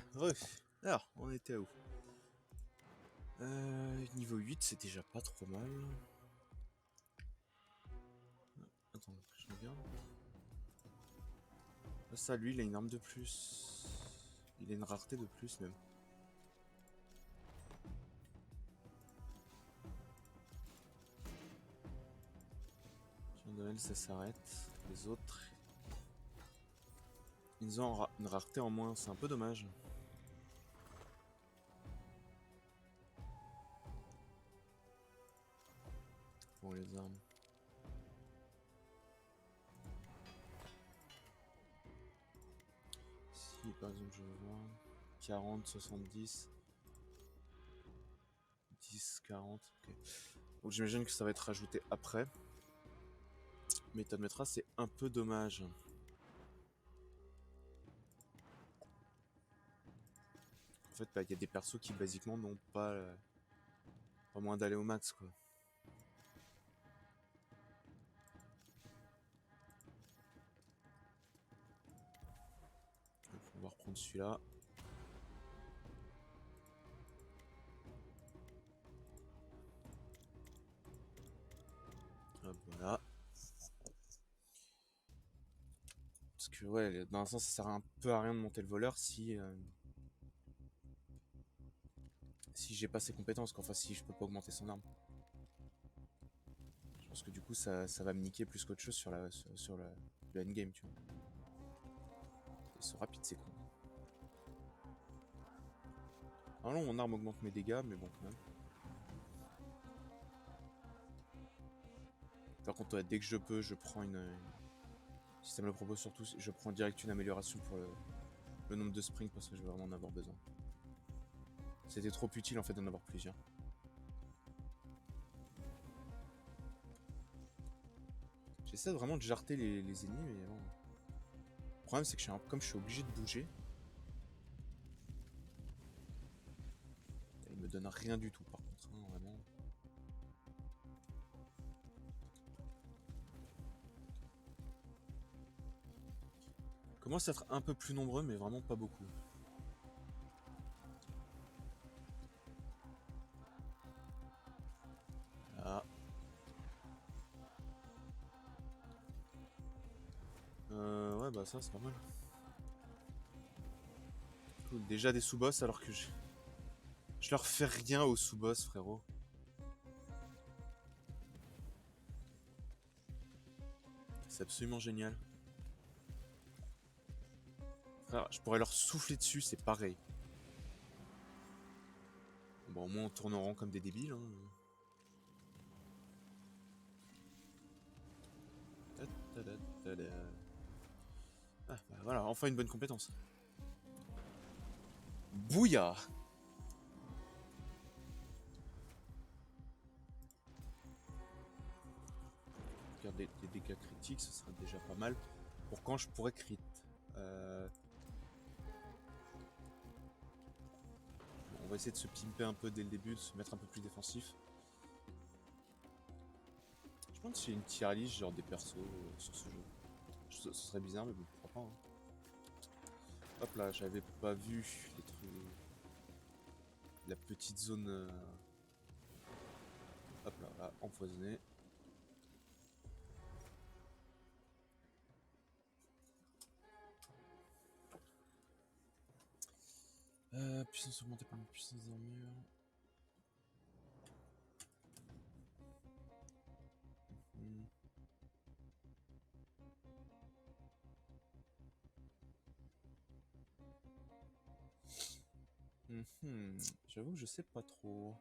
alors, on était à où? Niveau 8, c'est déjà pas trop mal. Attends, je regarde. Ah, ça, lui, il a une arme de plus. Il a une rareté de plus, même. Noël, ça s'arrête. Les autres, ils ont une rareté en moins, c'est un peu dommage. Pour les armes. Si par exemple je vois 40, 70, 10, 40, ok. Donc j'imagine que ça va être rajouté après. Mais t'admettras, c'est un peu dommage. En fait, bah, y a des persos qui basiquement n'ont pas moyen d'aller au max, quoi. Donc, on va reprendre celui-là. Hop, voilà. Parce que ouais, dans un sens, ça sert un peu à rien de monter le voleur si j'ai pas ses compétences, quoi. Enfin si je peux pas augmenter son arme. Je pense que du coup ça va me niquer plus qu'autre chose sur le endgame, tu vois. Ils sont rapides, c'est con. Ah non, mon arme augmente mes dégâts, mais bon quand même. Par contre, ouais, dès que je peux, je prends si ça me le propose surtout, je prends direct une amélioration pour le nombre de springs parce que je vais vraiment en avoir besoin. C'était trop utile en fait d'en avoir plusieurs. J'essaie vraiment de jarter les ennemis, mais bon. Le problème c'est que comme je suis obligé de bouger, il me donne rien du tout par contre, hein, vraiment. Commence à être un peu plus nombreux, mais vraiment pas beaucoup. Ah. Ouais, bah ça, c'est pas mal. Cool. Déjà des sous-boss alors que je leur fais rien aux sous-boss, frérot. C'est absolument génial. Frère, je pourrais leur souffler dessus, c'est pareil. Bon, au moins on tourne en rond comme des débiles. Hein. Ah, bah voilà, enfin une bonne compétence. Bouya. Regarde des dégâts critiques, ce sera déjà pas mal. Pour quand je pourrais crit. On va essayer de se pimper un peu dès le début, de se mettre un peu plus défensif. Je pense qu'il y a une tier list genre des persos sur ce jeu. Ce serait bizarre, mais bon, pourquoi pas. Hein. Hop là, j'avais pas vu les trucs. La petite zone. Hop là, là, empoisonnée. Puissance augmentée par la puissance d'armure. J'avoue que je sais pas trop.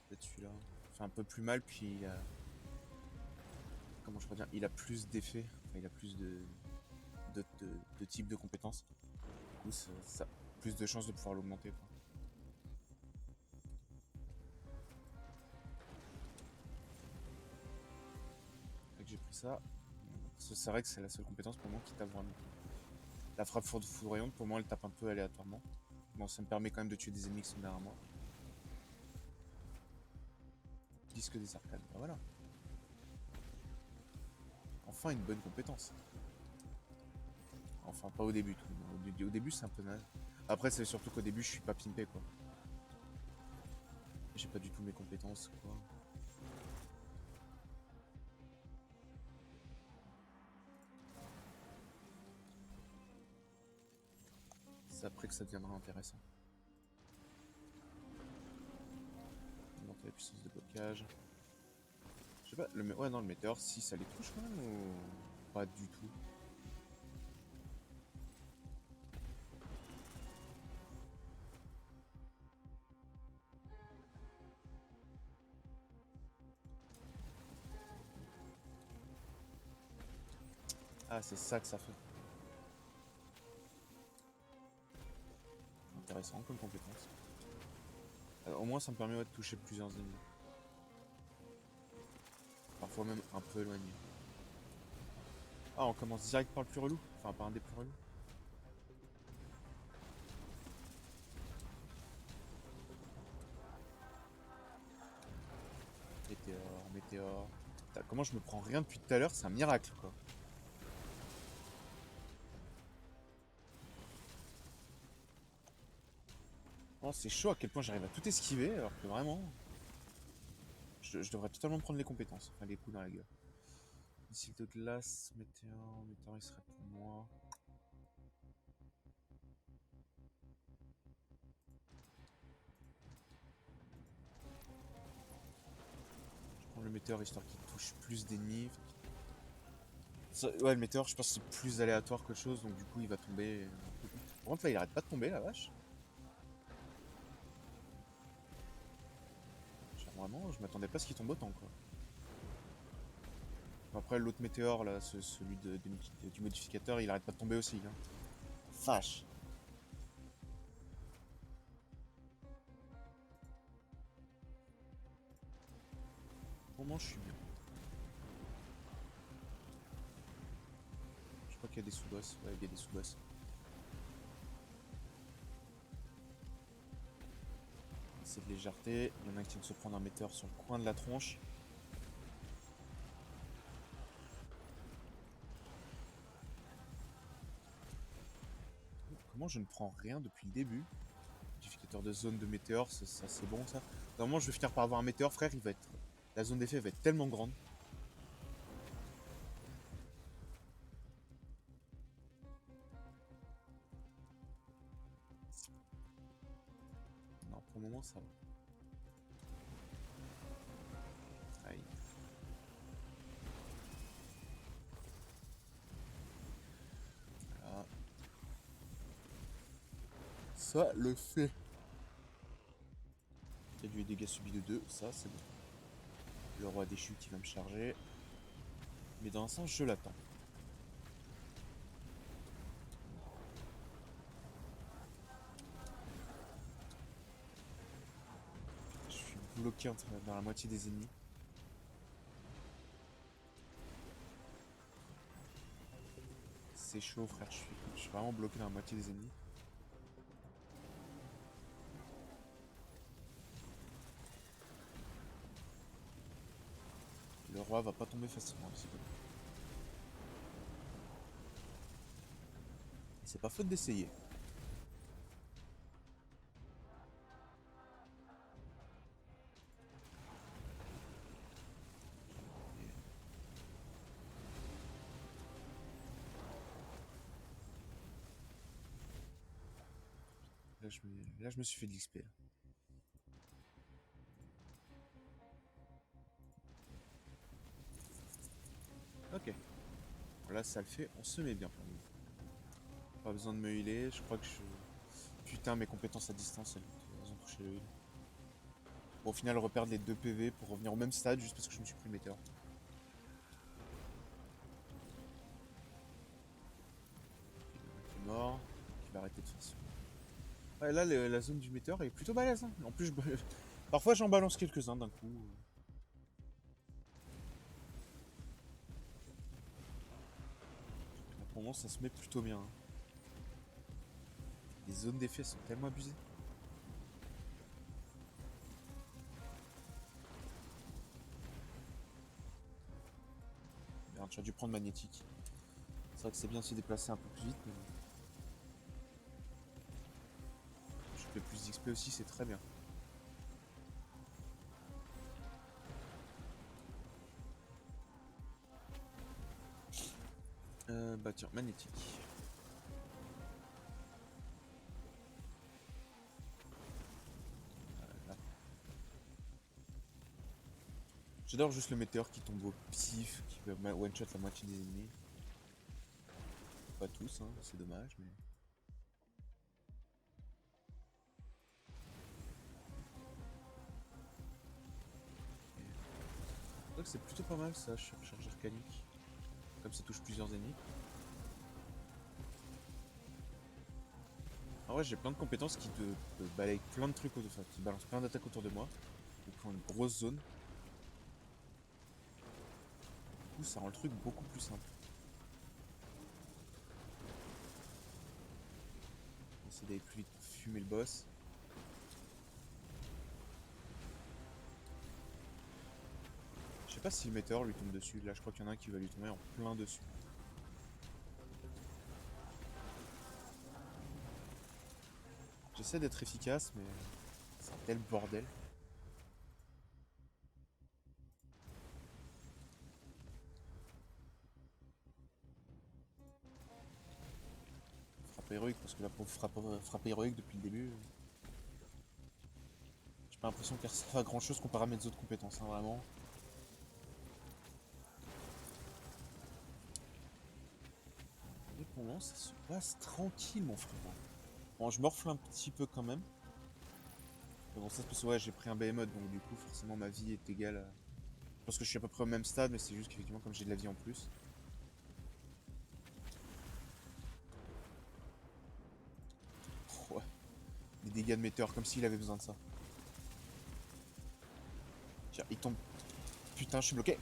Peut-être celui-là. Fait un peu plus mal, puis comment je pourrais dire, il a plus d'effets. Enfin, il a plus de types de compétences. Du coup, ça plus de chances de pouvoir l'augmenter. Fait que j'ai pris ça. C'est vrai que c'est la seule compétence pour moi qui tape vraiment. La frappe foudroyante, pour moi, elle tape un peu aléatoirement. Bon, ça me permet quand même de tuer des ennemis qui sont derrière moi. Disque des arcanes, bah voilà. Enfin une bonne compétence. Enfin, pas au début tout. Au début, c'est un peu naze. Après, c'est surtout qu'au début, je suis pas pimpé, quoi. J'ai pas du tout mes compétences, quoi. C'est après que ça deviendra intéressant. Augmenter la puissance de blocage. Je sais pas, ouais, non, le météore, si ça les touche quand même ou pas du tout? Ah, c'est ça que ça fait. Intéressant comme compétence. Au moins, ça me permet de toucher plusieurs ennemis. Parfois même un peu éloigné. Ah, on commence direct par le plus relou. Enfin, par un des plus relous. Météore, météore. Putain, comment je me prends rien depuis tout à l'heure, c'est un miracle, quoi. Oh, c'est chaud à quel point j'arrive à tout esquiver, alors que vraiment... Je devrais totalement prendre les compétences. Enfin, les coups dans la gueule. Missile de glace, météore, météore, il serait pour moi. Je prends le météore histoire qu'il touche plus d'ennemis. Ouais, le météore, je pense que c'est plus aléatoire que chose, donc du coup, il va tomber. Par contre, là, il arrête pas de tomber, la vache. Genre, vraiment, je m'attendais pas à ce qu'il tombe autant, quoi. Après, l'autre météore, là, celui du modificateur, il arrête pas de tomber aussi. Hein. Vache. Au moment, je suis bien. Je crois qu'il y a des sous-boss. Ouais, il y a des sous-boss. C'est de légèreté. Il y en a un qui vient de se prendre un météore sur le coin de la tronche. Comment je ne prends rien depuis le début? Modificateur de zone de météore, ça c'est bon ça. Normalement, je vais finir par avoir un météore, frère. Il va être. La zone d'effet va être tellement grande. Non, pour le moment, ça va. Aïe. Voilà. Ça le fait. Réduit les dégâts subis de 2, ça c'est bon. Le roi déchu qui va me charger. Mais dans un sens, je l'attends. Je suis bloqué dans la moitié des ennemis. C'est chaud, frère. Je suis vraiment bloqué dans la moitié des ennemis. Le roi va pas tomber facilement, visiblement. C'est pas faute d'essayer. Là, je me suis fait de l'XP. Ok. Là, ça le fait. On se met bien pour nous. Pas besoin de me healer. Je crois que je... Putain, mes compétences à distance, elles ont touché le heal. Bon, au final, reperdre les 2 PV pour revenir au même stade juste parce que je me suis pris le météore. Il est mort. Il va arrêter de faire ça. Ouais, là, la zone du météore est plutôt balèze. Hein. En plus, parfois, j'en balance quelques-uns d'un coup. Là, pour le moment, ça se met plutôt bien. Hein. Les zones d'effet sont tellement abusées. Merde, j'aurais dû prendre magnétique. C'est vrai que c'est bien de se déplacer un peu plus vite, mais... fait plus d'XP aussi, c'est très bien. Bah tiens, magnétique. Voilà. J'adore juste le météore qui tombe au pif, qui peut one-shot la moitié des ennemis. Pas tous, hein, c'est dommage, mais... Donc c'est plutôt pas mal ça, charge arcanique. Comme ça touche plusieurs ennemis. En vrai, j'ai plein de compétences qui te balayent plein de trucs, enfin, qui balancent plein d'attaques autour de moi. Ou qui ont une grosse zone. Du coup, ça rend le truc beaucoup plus simple. On va essayer d'aller plus vite pour fumer le boss. Je sais pas si le météore lui tombe dessus. Là, je crois qu'il y en a un qui va lui tomber en plein dessus. J'essaie d'être efficace, mais c'est un tel bordel. Frappe héroïque, parce que la pauvre frappe héroïque depuis le début. J'ai pas l'impression qu'elle sert à grand chose comparé à mes autres compétences, hein, vraiment. Et pour le moment, ça se passe tranquille, mon frère. Bon, je morfle un petit peu quand même. Mais bon, ça c'est parce que ouais, j'ai pris un behemoth, donc du coup, forcément, ma vie est égale à... Je pense que je suis à peu près au même stade, mais c'est juste qu'effectivement, comme j'ai de la vie en plus. Ouais. Des dégâts de météore, comme s'il avait besoin de ça. Tiens, il tombe. Putain, je suis bloqué.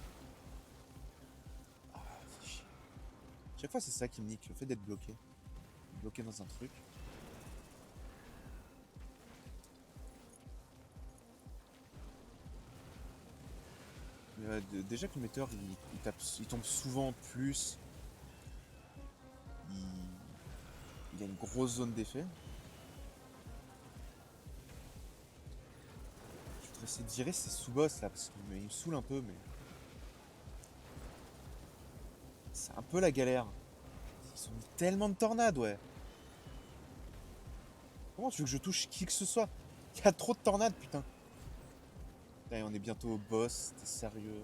Ah, c'est chiant. Chaque fois, c'est ça qui me nique, le fait d'être bloqué. Bloqué dans un truc. Déjà que le météore, il tombe souvent plus. Il a une grosse zone d'effet. Je voudrais essayer de virer ces sous-boss là, parce qu'il me saoule un peu, mais... C'est un peu la galère. Ils ont mis tellement de tornades, ouais. Comment tu veux que je touche qui que ce soit? Il y a trop de tornades, putain. Allez, on est bientôt au boss, t'es sérieux?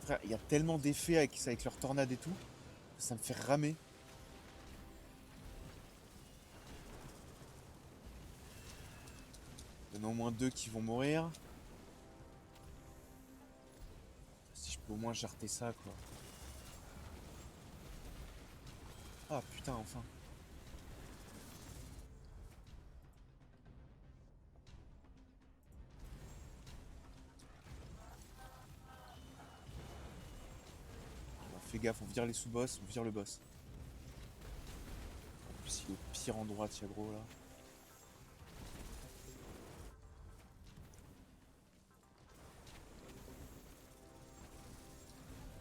Frère, il y a tellement d'effets avec leurs tornades et tout, que ça me fait ramer. Il y en a au moins deux qui vont mourir. Si je peux au moins jarter ça, quoi. Ah putain, enfin. Bon, fais gaffe, on vire les sous-boss, on vire le boss. En plus, il est au pire endroit, Tiagro, là.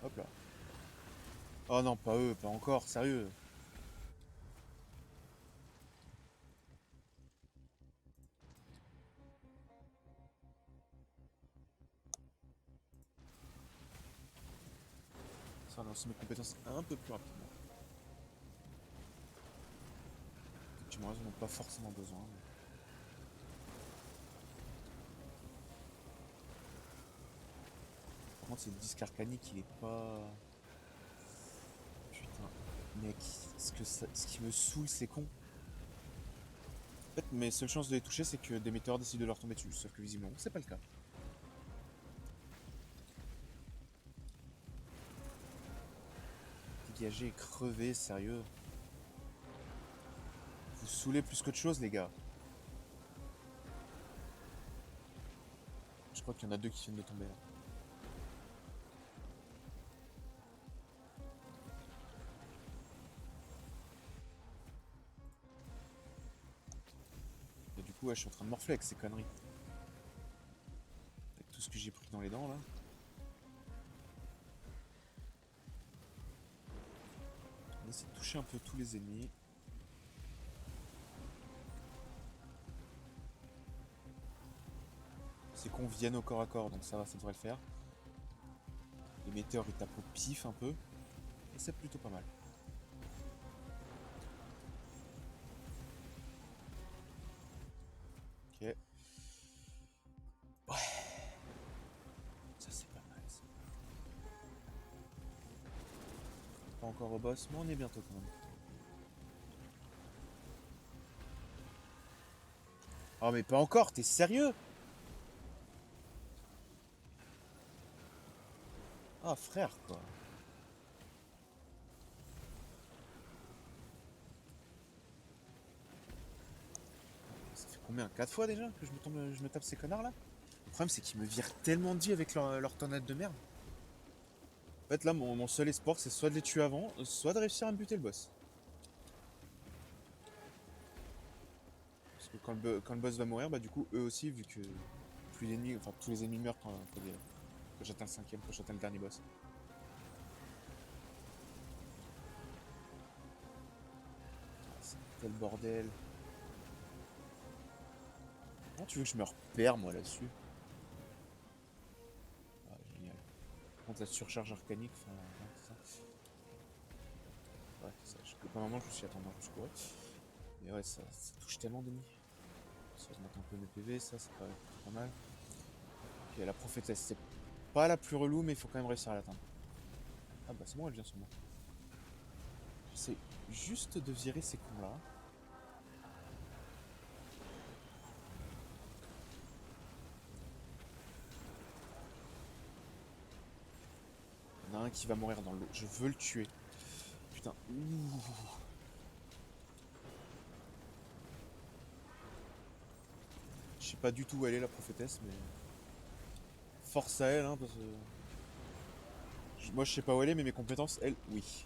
Hop là. Oh non, pas eux, pas encore, sérieux. Ça va lancer mes compétences un peu plus rapidement. Effectivement, ils n'en ont pas forcément besoin. Mais... Par contre, c'est le disque arcanique, il est pas... Putain, mec, ce qui me saoule, c'est con. En fait, mes seules chances de les toucher, c'est que des météores décident de leur tomber dessus. Sauf que visiblement, c'est pas le cas. Dégagé et crevé, sérieux. Vous saoulez plus qu'autre chose, les gars. Je crois qu'il y en a deux qui viennent de tomber là. Et du coup, ouais, je suis en train de morfler avec ces conneries. Avec tout ce que j'ai pris dans les dents là. On essaie de toucher un peu tous les ennemis. C'est qu'on vienne au corps à corps, donc ça va, ça devrait le faire. Les météores ils tapent au pif un peu. Et c'est plutôt pas mal. Ok. Ouais. Ça c'est pas mal ça. Pas encore au boss, mais on est bientôt quand même. Oh mais pas encore, t'es sérieux? Ah frère quoi. Ça fait combien? 4 fois déjà que je me tape ces connards là? Le problème c'est qu'ils me virent tellement de vie avec leur tornade de merde. En fait là mon seul espoir c'est soit de les tuer avant, soit de réussir à me buter le boss. Parce que quand le boss va mourir, bah du coup eux aussi vu que plus l'ennemi, enfin tous les ennemis meurent quand j'atteins le cinquième, quand j'atteins le dernier boss. Ah, c'est quel bordel. Comment tu veux que je me repère moi là-dessus? Ah génial. Par contre la surcharge arcanique, enfin ouais, c'est ça. Ouais, c'est ça. Pas un moment je me suis attendu jusqu'au ouais. Mais ouais ça touche tellement d'ennemis. Ça augmente un peu mes PV, ça c'est pas mal. Ok, la prophétesse, c'est pas la plus relou, mais il faut quand même réussir à l'atteindre. Ah bah c'est bon, elle vient sur moi. J'essaie juste de virer ces cons là. Il y en a un qui va mourir dans l'eau. Je veux le tuer. Putain. Ouh. Je sais pas du tout où elle est la prophétesse, mais force à elle, hein, parce que moi je sais pas où elle est, mais mes compétences, elle, oui.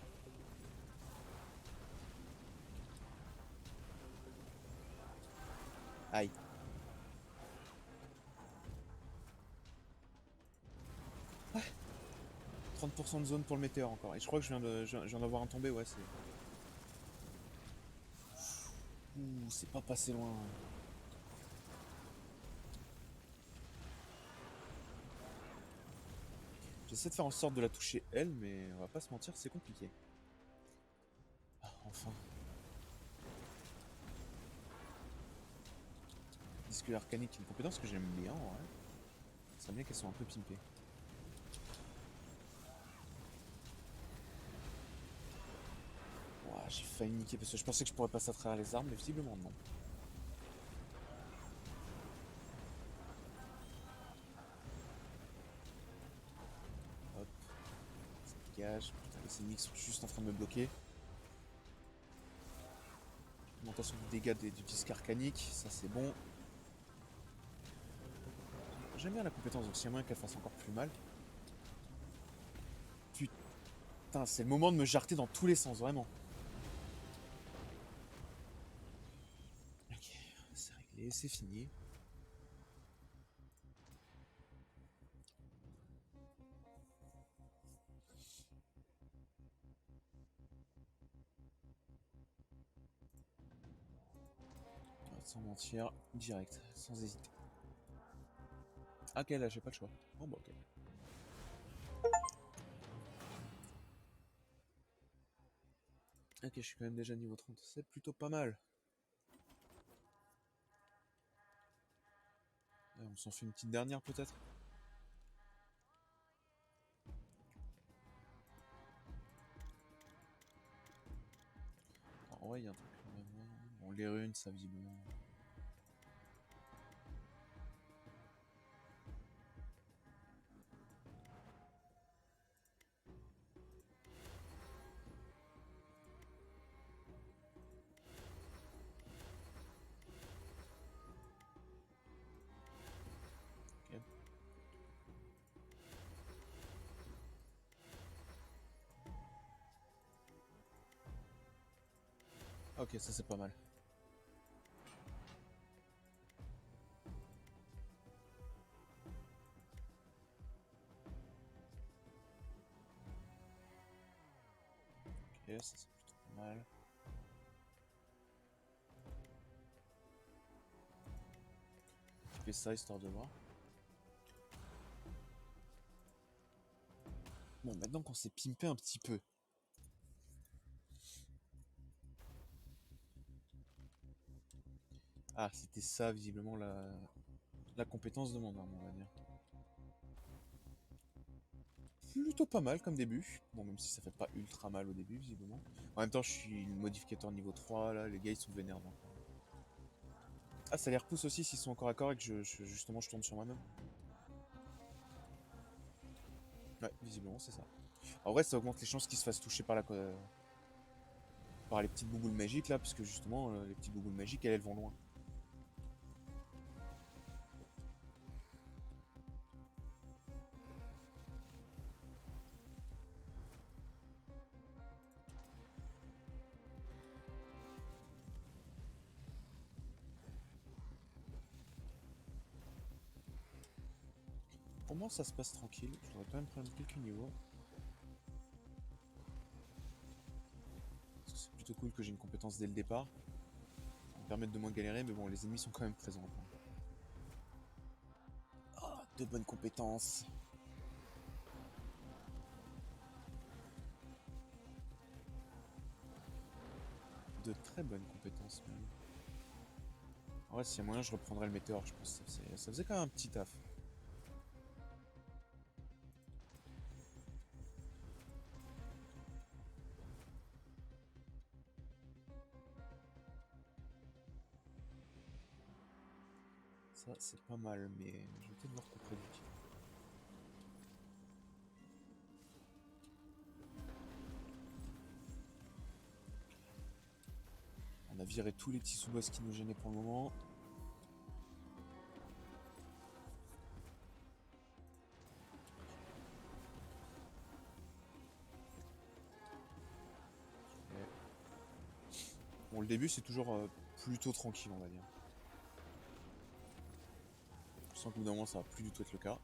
Aïe. 30% de zone pour le météore encore. Et je crois que je viens d'avoir un tombé, ouais, c'est. Ouh, c'est pas passé loin. J'essaie de faire en sorte de la toucher elle, mais on va pas se mentir, c'est compliqué. Ah, enfin. Disque arcanique, une compétence que j'aime bien, ouais. Ça serait bien qu'elles soient un peu pimpées. Ouah, j'ai failli niquer parce que je pensais que je pourrais passer à travers les armes, mais visiblement non. Hop, ça dégage. Putain, les ennemis sont juste en train de me bloquer. Augmentation du dégât du disque arcanique, ça c'est bon. J'aime bien la compétence, donc s'il y a moyen qu'elle fasse encore plus mal. Putain, c'est le moment de me jarter dans tous les sens, vraiment. Ok, c'est réglé, c'est fini. Sans mentir, direct, sans hésiter. Ok, là j'ai pas le choix. Bon bah ok. Ok, je suis quand même déjà niveau 30, c'est plutôt pas mal. On s'en fait une petite dernière peut-être. En vrai, il y a un truc. Bon, les runes, ça visiblement. Ok, ok, ça c'est pas mal. Ok, ça c'est plutôt pas mal. Je fais ça histoire de voir. Bon, maintenant qu'on s'est pimpé un petit peu. Ah, c'était ça, visiblement, la compétence de mon arme, on va dire. Plutôt pas mal comme début. Bon, même si ça fait pas ultra mal au début, visiblement. En même temps, je suis le modificateur niveau 3, là, les gars, ils sont vénères. Donc. Ah, ça les repousse aussi s'ils sont encore à corps et que justement, je tourne sur moi-même. Ouais, visiblement, c'est ça. En vrai, ça augmente les chances qu'ils se fassent toucher par les petites bouboules magiques, là, parce que justement, les petites bouboules magiques, elles vont loin. Pour moi, ça se passe tranquille. Je voudrais quand même prendre quelques niveaux. Parce que c'est plutôt cool que j'ai une compétence dès le départ. Ça va me permettre de moins galérer, mais bon, les ennemis sont quand même présents. Ah, de bonnes compétences. De très bonnes compétences, même. En vrai, s'il y a moyen, je reprendrai le météore, je pense. Ça faisait quand même un petit taf. Ça, c'est pas mal, mais je vais peut-être voir couper du tir. On a viré tous les petits sous-boss qui nous gênaient pour le moment. Bon, le début, c'est toujours plutôt tranquille, on va dire. Je sens qu'au bout d'un moment, ça va plus du tout être le cas.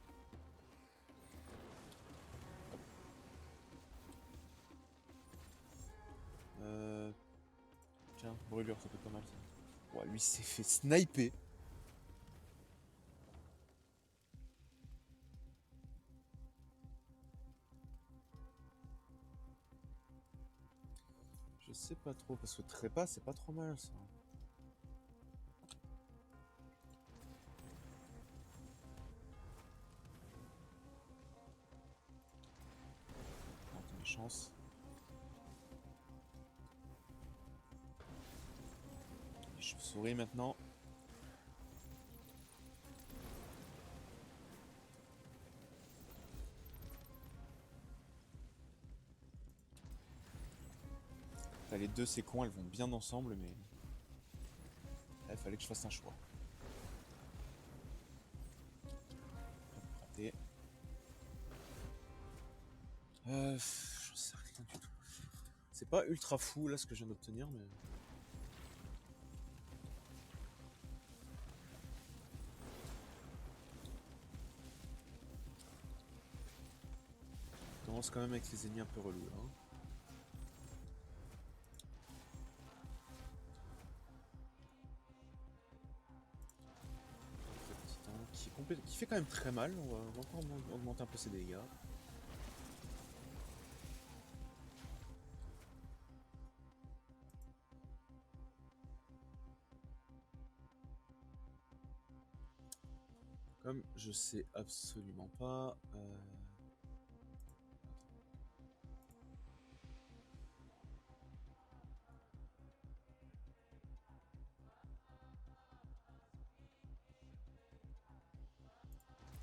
Euh... Tiens, brûlure, ça peut être pas mal, ça. Ouais, lui s'est fait sniper. Je sais pas trop, parce que trépas, c'est pas trop mal, ça. Tente mes chances. Les chauves-souris, maintenant. T'as les deux, c'est con, elles vont bien ensemble, mais... Là, il fallait que je fasse un choix. Raté. Je sais rien du tout. C'est pas ultra fou, là, ce que je viens d'obtenir, mais... On commence quand même avec les ennemis un peu relous, là. Petit tank qui fait quand même très mal, on va encore augmenter un peu ses dégâts. Comme je sais absolument pas...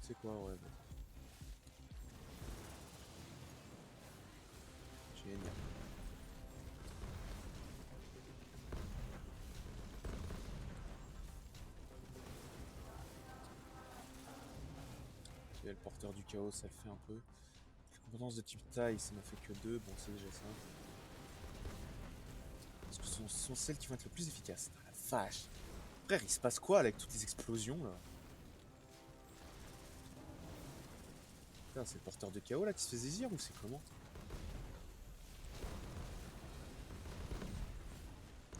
C'est quoi, ouais, bon. Génial. Et le porteur du chaos, ça le fait un peu. Les compétences de type taille, ça n'en fait que 2, bon c'est déjà ça. Parce que ce sont celles qui vont être le plus efficaces. Ah, la vache. Frère, il se passe quoi là, avec toutes les explosions là? Putain, c'est le porteur de chaos là qui se fait saisir ou c'est comment?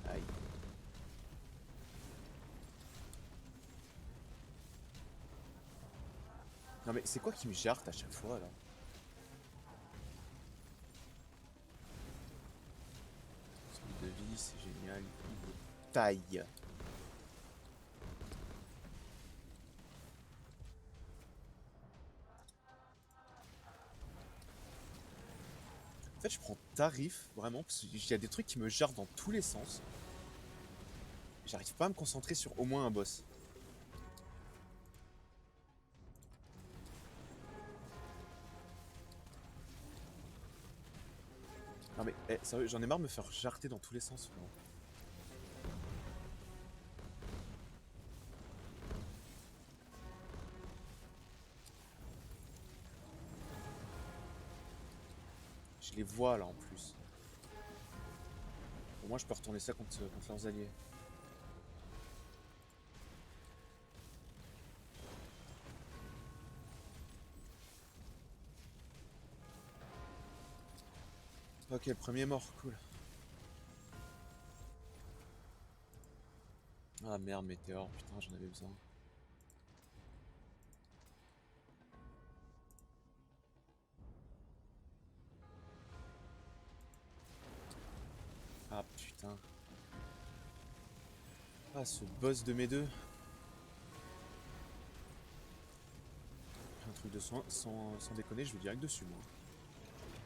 Aïe. Non mais c'est quoi qui me jarte à chaque fois là? c'est génial. Il me taille. En fait, je prends tarif, vraiment, parce qu'il y a des trucs qui me jarrent dans tous les sens. J'arrive pas à me concentrer sur au moins un boss. Non mais, sérieux, j'en ai marre de me faire jarter dans tous les sens, vraiment. Je les vois là en plus. Au moins je peux retourner ça contre leurs alliés. Ok, le premier est mort, cool. Ah merde, météore, putain, j'en avais besoin. Ah putain. Ah, ce boss de mes deux. Un truc de soin, sans déconner, je vais direct dessus, moi.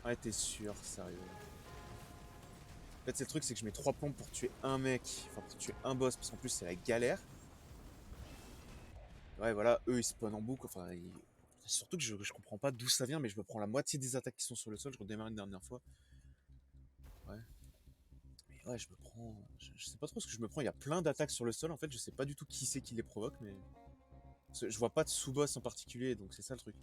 Ah, t'es sûr, sérieux. En fait, c'est le truc, c'est que je mets 3 plombs pour tuer un mec, enfin pour tuer un boss, parce qu'en plus c'est la galère. Ouais, voilà, eux ils spawnent en boucle, enfin, surtout que je comprends pas d'où ça vient, mais je me prends la moitié des attaques qui sont sur le sol, je redémarre une dernière fois. Ouais. Mais ouais, je me prends. Je sais pas trop ce que je me prends, il y a plein d'attaques sur le sol, en fait, je sais pas du tout qui c'est qui les provoque, mais. Je vois pas de sous-boss en particulier, donc c'est ça le truc.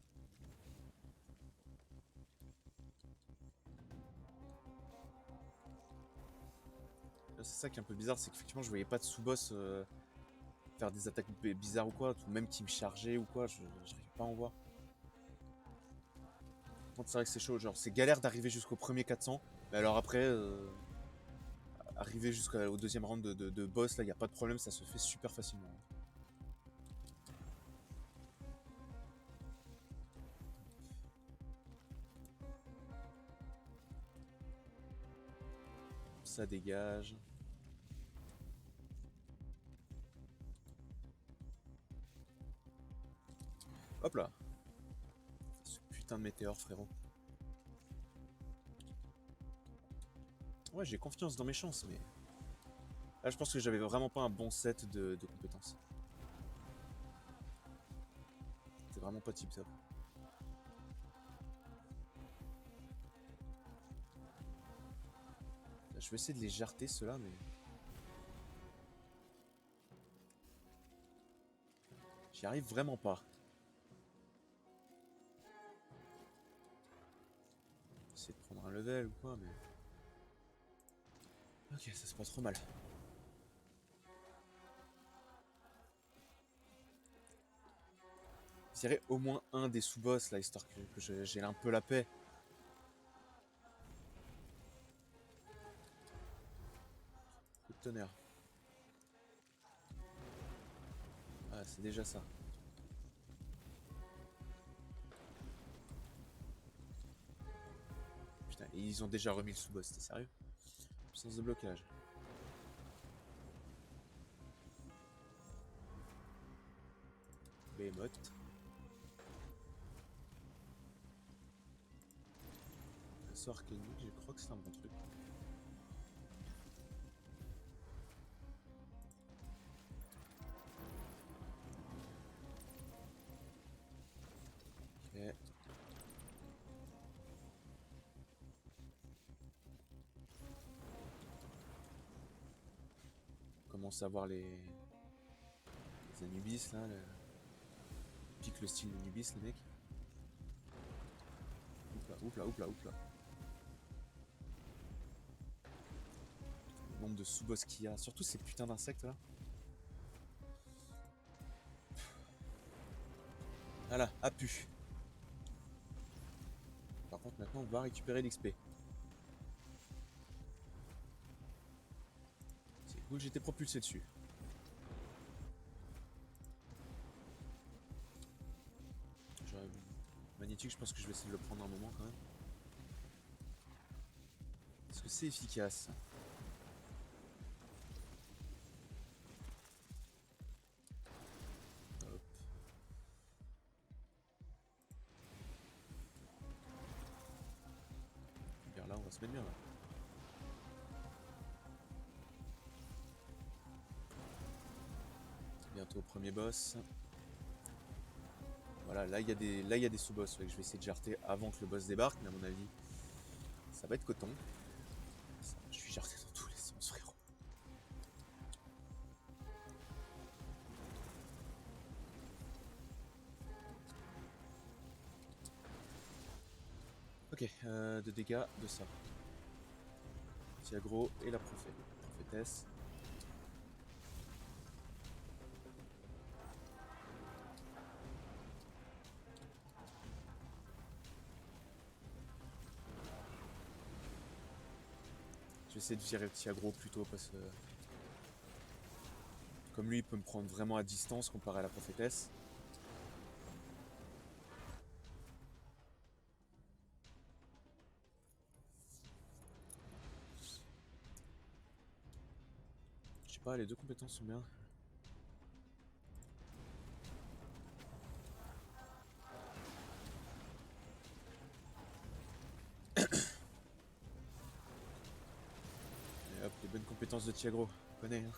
C'est ça qui est un peu bizarre, c'est qu'effectivement je voyais pas de sous-boss faire des attaques bizarres ou quoi, ou même qui me chargeait ou quoi, j'arrive pas à en voir. C'est vrai que c'est chaud, genre c'est galère d'arriver jusqu'au premier 400, mais alors après, arriver jusqu'au deuxième round de boss, là y a pas de problème, ça se fait super facilement. Ça dégage. Hop là. Ce putain de météore, frérot. Ouais, j'ai confiance dans mes chances, mais... Là, je pense que j'avais vraiment pas un bon set de compétences. C'est vraiment pas tip top. Je vais essayer de les jarter, ceux-là, mais... J'y arrive vraiment pas. Essayer de prendre un level ou quoi, mais... Ok, ça c'est pas trop mal. J'irai au moins un des sous-boss, là, histoire que j'ai un peu la paix. Coup de tonnerre. Ah, c'est déjà ça. Putain, et ils ont déjà remis le sous-boss, t'es sérieux? Puissance de blocage. Behemoth. Sort arcanique, je crois que c'est un bon truc. Ok. On commence à voir les Anubis là. Pique le style Anubis, les mecs. Oupla, oupla, oupla, oupla. Le nombre de sous-boss qu'il y a, surtout ces putains d'insectes là. Voilà, a pu. Par contre, maintenant, on va récupérer l'XP. C'est cool, j'étais propulsé dessus. Magnétique, je pense que je vais essayer de le prendre un moment quand même. Est-ce que c'est efficace? se mettent bien là. Bientôt premier boss. Voilà, là il y a des sous-boss que je vais essayer de jarter avant que le boss débarque, mais à mon avis, ça va être coton. Je suis jarté dans tous les sens, frérot. Ok, de dégâts de ça. Petit aggro et la prophétesse. Je vais essayer de virer le petit aggro plutôt parce que comme lui il peut me prendre vraiment à distance comparé à la prophétesse. Je sais pas, les deux compétences sont bien. Et hop, les bonnes compétences de Tiagro, on connaît hein.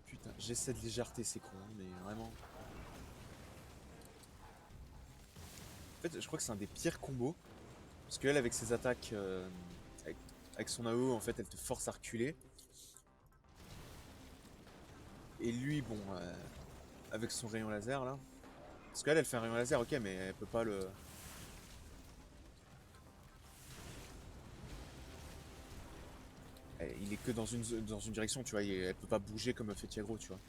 Putain, j'essaie de légèreté, c'est con, hein, mais vraiment. En fait, je crois que c'est un des pires combos. Parce qu'elle, avec ses attaques, avec son AO, en fait, elle te force à reculer. Et lui, bon, avec son rayon laser, là. Parce qu'elle, elle fait un rayon laser, ok, mais elle peut pas le... Il est que dans une direction, tu vois, elle peut pas bouger comme fait Tiagro, tu vois.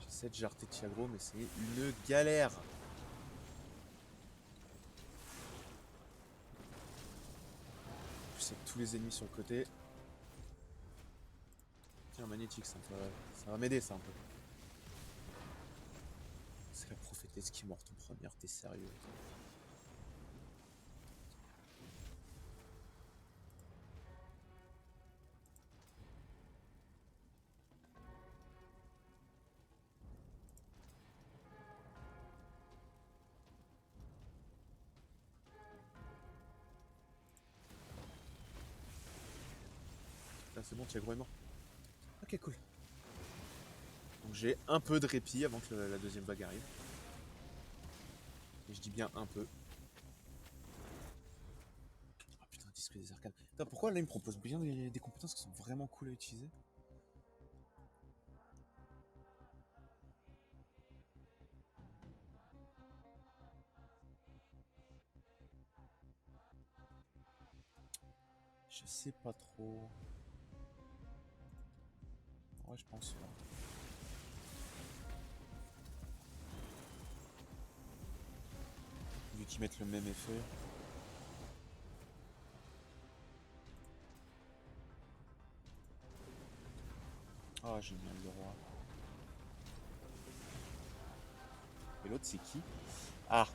J'essaie de jarter Tiagro, mais c'est une galère. Je sais que tous les ennemis sur le côté. Tiens, magnétique, ça va m'aider, ça, un peu. C'est la prophétesse qui est morte en première, t'es sérieux? Là, c'est bon, Tiagro est mort. Ok, cool. Donc j'ai un peu de répit avant que la deuxième vague arrive. Et je dis bien un peu. Oh putain, disque des arcanes. Putain, pourquoi là il me propose bien des compétences qui sont vraiment cool à utiliser? Je sais pas trop. Ouais, je pense. Ouais. Vu qu'ils mettent le même effet. Ah, génial, le roi. Et l'autre, c'est qui? Ah!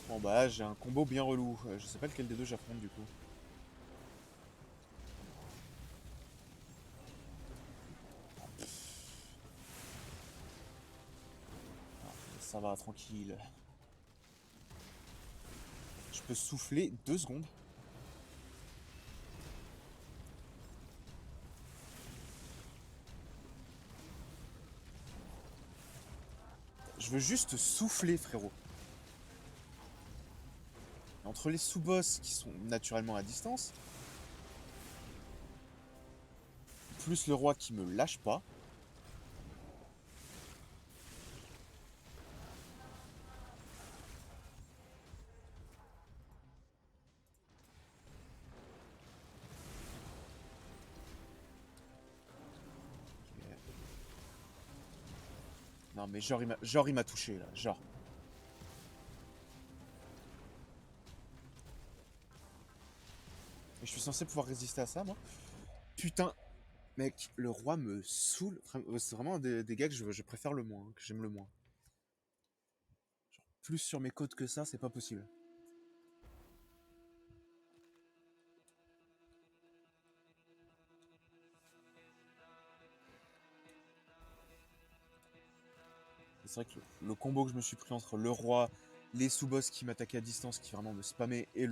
Bon bah j'ai un combo bien relou. Je sais pas lequel des deux j'affronte du coup. Ah, ça va, tranquille. Je peux souffler 2 secondes. Je veux juste souffler, frérot. Entre les sous-boss qui sont naturellement à distance, plus le roi qui me lâche pas. Non mais genre il m'a touché là, genre. Et je suis censé pouvoir résister à ça moi? Putain. Mec, le roi me saoule. C'est vraiment un des gars que je préfère le moins, que j'aime le moins. Genre, plus sur mes côtes que ça, c'est pas possible. C'est vrai que le combo que je me suis pris entre le roi, les sous-boss qui m'attaquaient à distance, qui vraiment me spammaient, et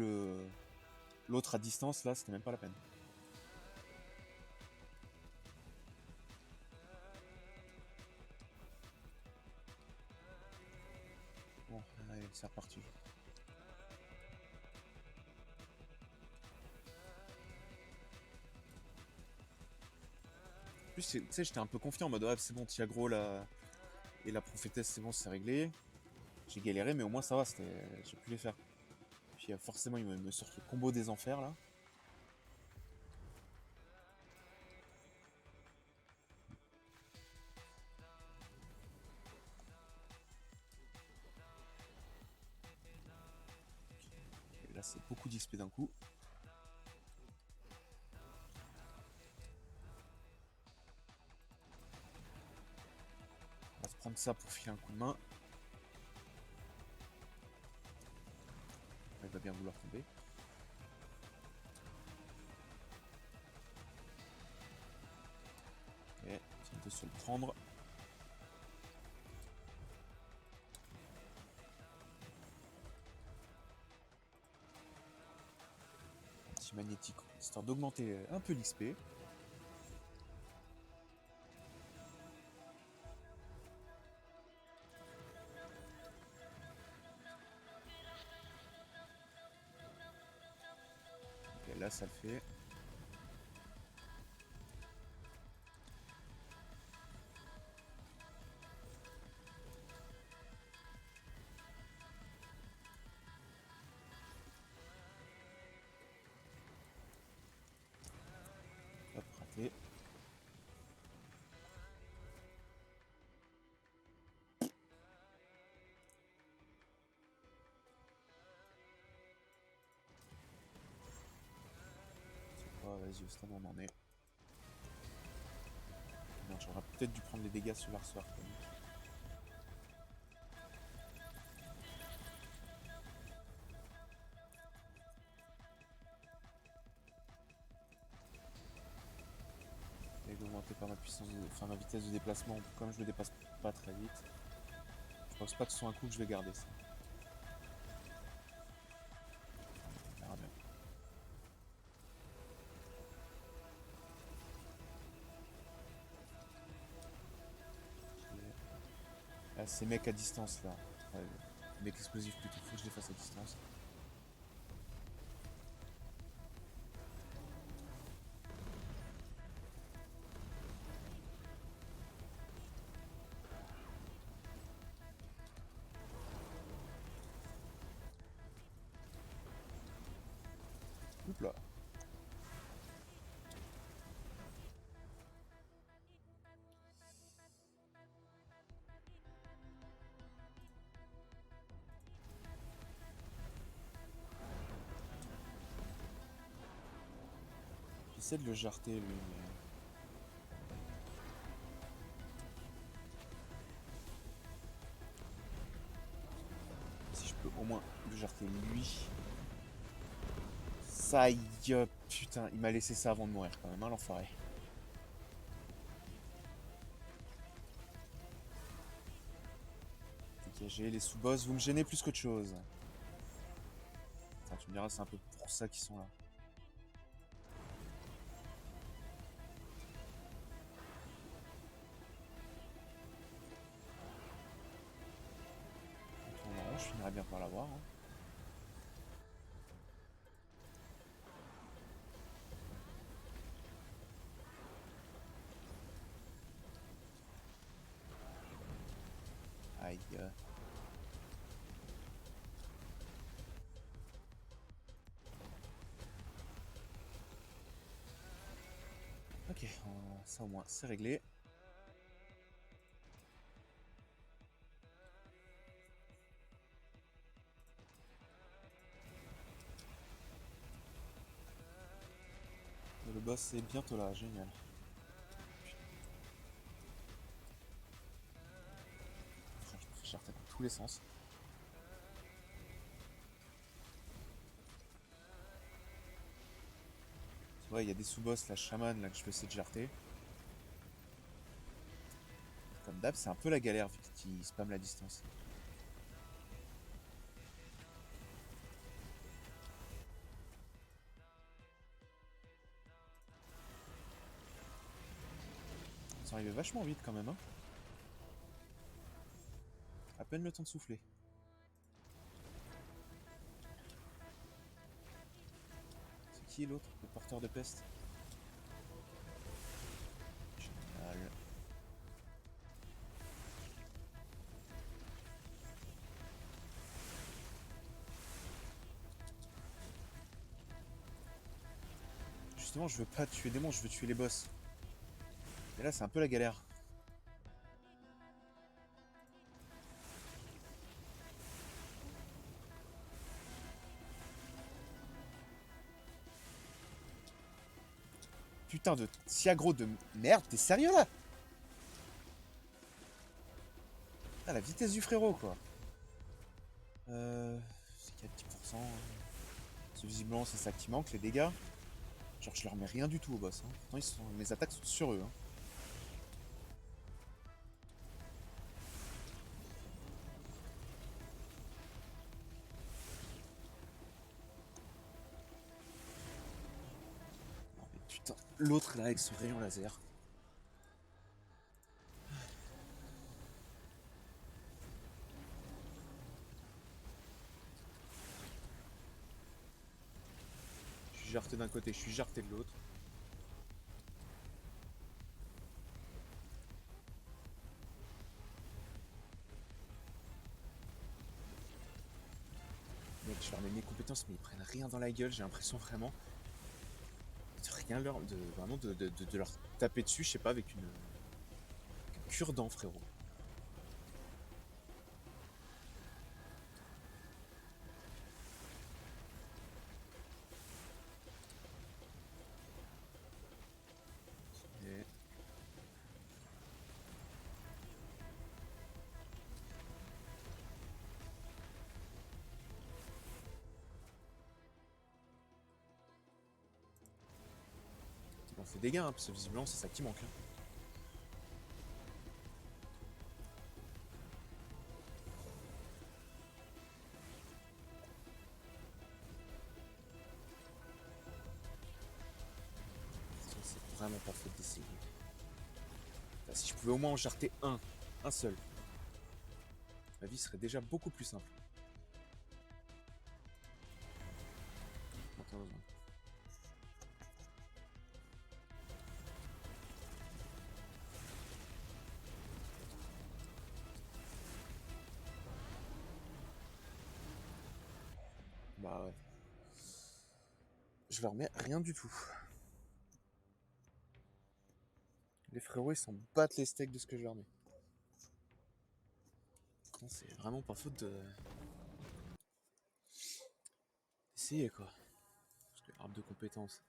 l'autre à distance, là, c'était même pas la peine. Bon, allez, c'est reparti. En plus, tu sais, j'étais un peu confiant en mode, ouais, c'est bon, Tiagro là, et la prophétesse, c'est bon, c'est réglé. J'ai galéré, mais au moins ça va, j'ai pu les faire. Puis forcément, il me sort le combo des enfers là. Et là, c'est beaucoup d'XP d'un coup. On va se prendre ça pour filer un coup de main. Il va bien vouloir tomber. Ok, on vient de se le prendre. Petit magnétique, histoire d'augmenter un peu l'XP. Ok, là, ça le fait. Hop, raté. Oh, vas-y, au stade où on en est. Merde, j'aurais peut-être dû prendre les dégâts sur l'arsoir quand même. Et d'augmenter par ma puissance, enfin ma vitesse de déplacement, comme je le dépasse pas très vite. Je pense pas que ce soit un coup que je vais garder ça. On verra bien. Ah, ces mecs à distance là. Ouais, mecs explosifs plutôt, faut que je les fasse à distance. Oups là. J'essaie de le jarter lui, mais. Si je peux au moins le jarter lui. Ça y est, putain, il m'a laissé ça avant de mourir quand même, hein, l'enfoiré. Dégagez les sous-boss, vous me gênez plus qu'autre chose. Enfin, tu me diras, c'est un peu pour ça qu'ils sont là. On tourne en rond, je finirai bien par l'avoir. Hein. Aïe. Ok, ça au moins, c'est réglé. Le boss est bientôt là, génial. les sens. C'est vrai, il y a des sous-boss, la chamane, là, que je vais essayer de jarter. Comme d'hab, c'est un peu la galère vu qu'il spamme la distance. Ils sont arrivés vachement vite quand même, hein. À peine le temps de souffler. C'est qui l'autre, le porteur de peste? Génial. Justement, je veux pas tuer des monstres, je veux tuer les boss. Et là, c'est un peu la galère. Putain de Tiagro de merde, t'es sérieux là? Ah, la vitesse du frérot, quoi. C'est qu'il y a 10%. C'est visiblement, c'est ça qui manque, les dégâts. Genre, je leur mets rien du tout au boss. Hein. Pourtant, mes attaques sont sur eux. Hein. Non, mais putain, l'autre là avec son rayon laser. Je suis jarté d'un côté, je suis jarté de l'autre. Mec, je leur mets mes compétences, mais ils prennent rien dans la gueule, j'ai l'impression vraiment de rien leur. Vraiment de leur taper dessus, je sais pas, avec une cure-dent, frérot. Et... On fait des gains, hein, parce que visiblement, c'est ça qui manque. Hein. C'est vraiment pas faute d'essayer. Enfin, si je pouvais au moins en jarter un seul, ma vie serait déjà beaucoup plus simple. Attends, bah ouais. Je leur mets rien du tout. Les frérots, ils s'en battent les steaks de ce que je leur mets. C'est vraiment pas faute de... d'essayer, quoi. Parce que arbre de compétences.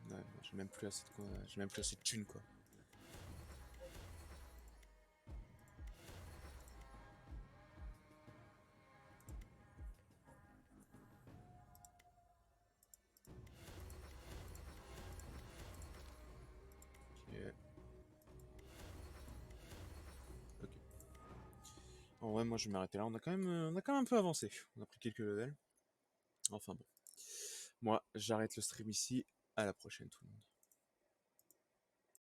Ouais, j'ai même plus assez de quoi. J'ai même plus assez de thunes, quoi. Ok. Ok. En vrai, moi je vais m'arrêter là. On a quand même un peu avancé. On a pris quelques levels. Enfin bon. Moi, j'arrête le stream ici. À la prochaine, tout le monde.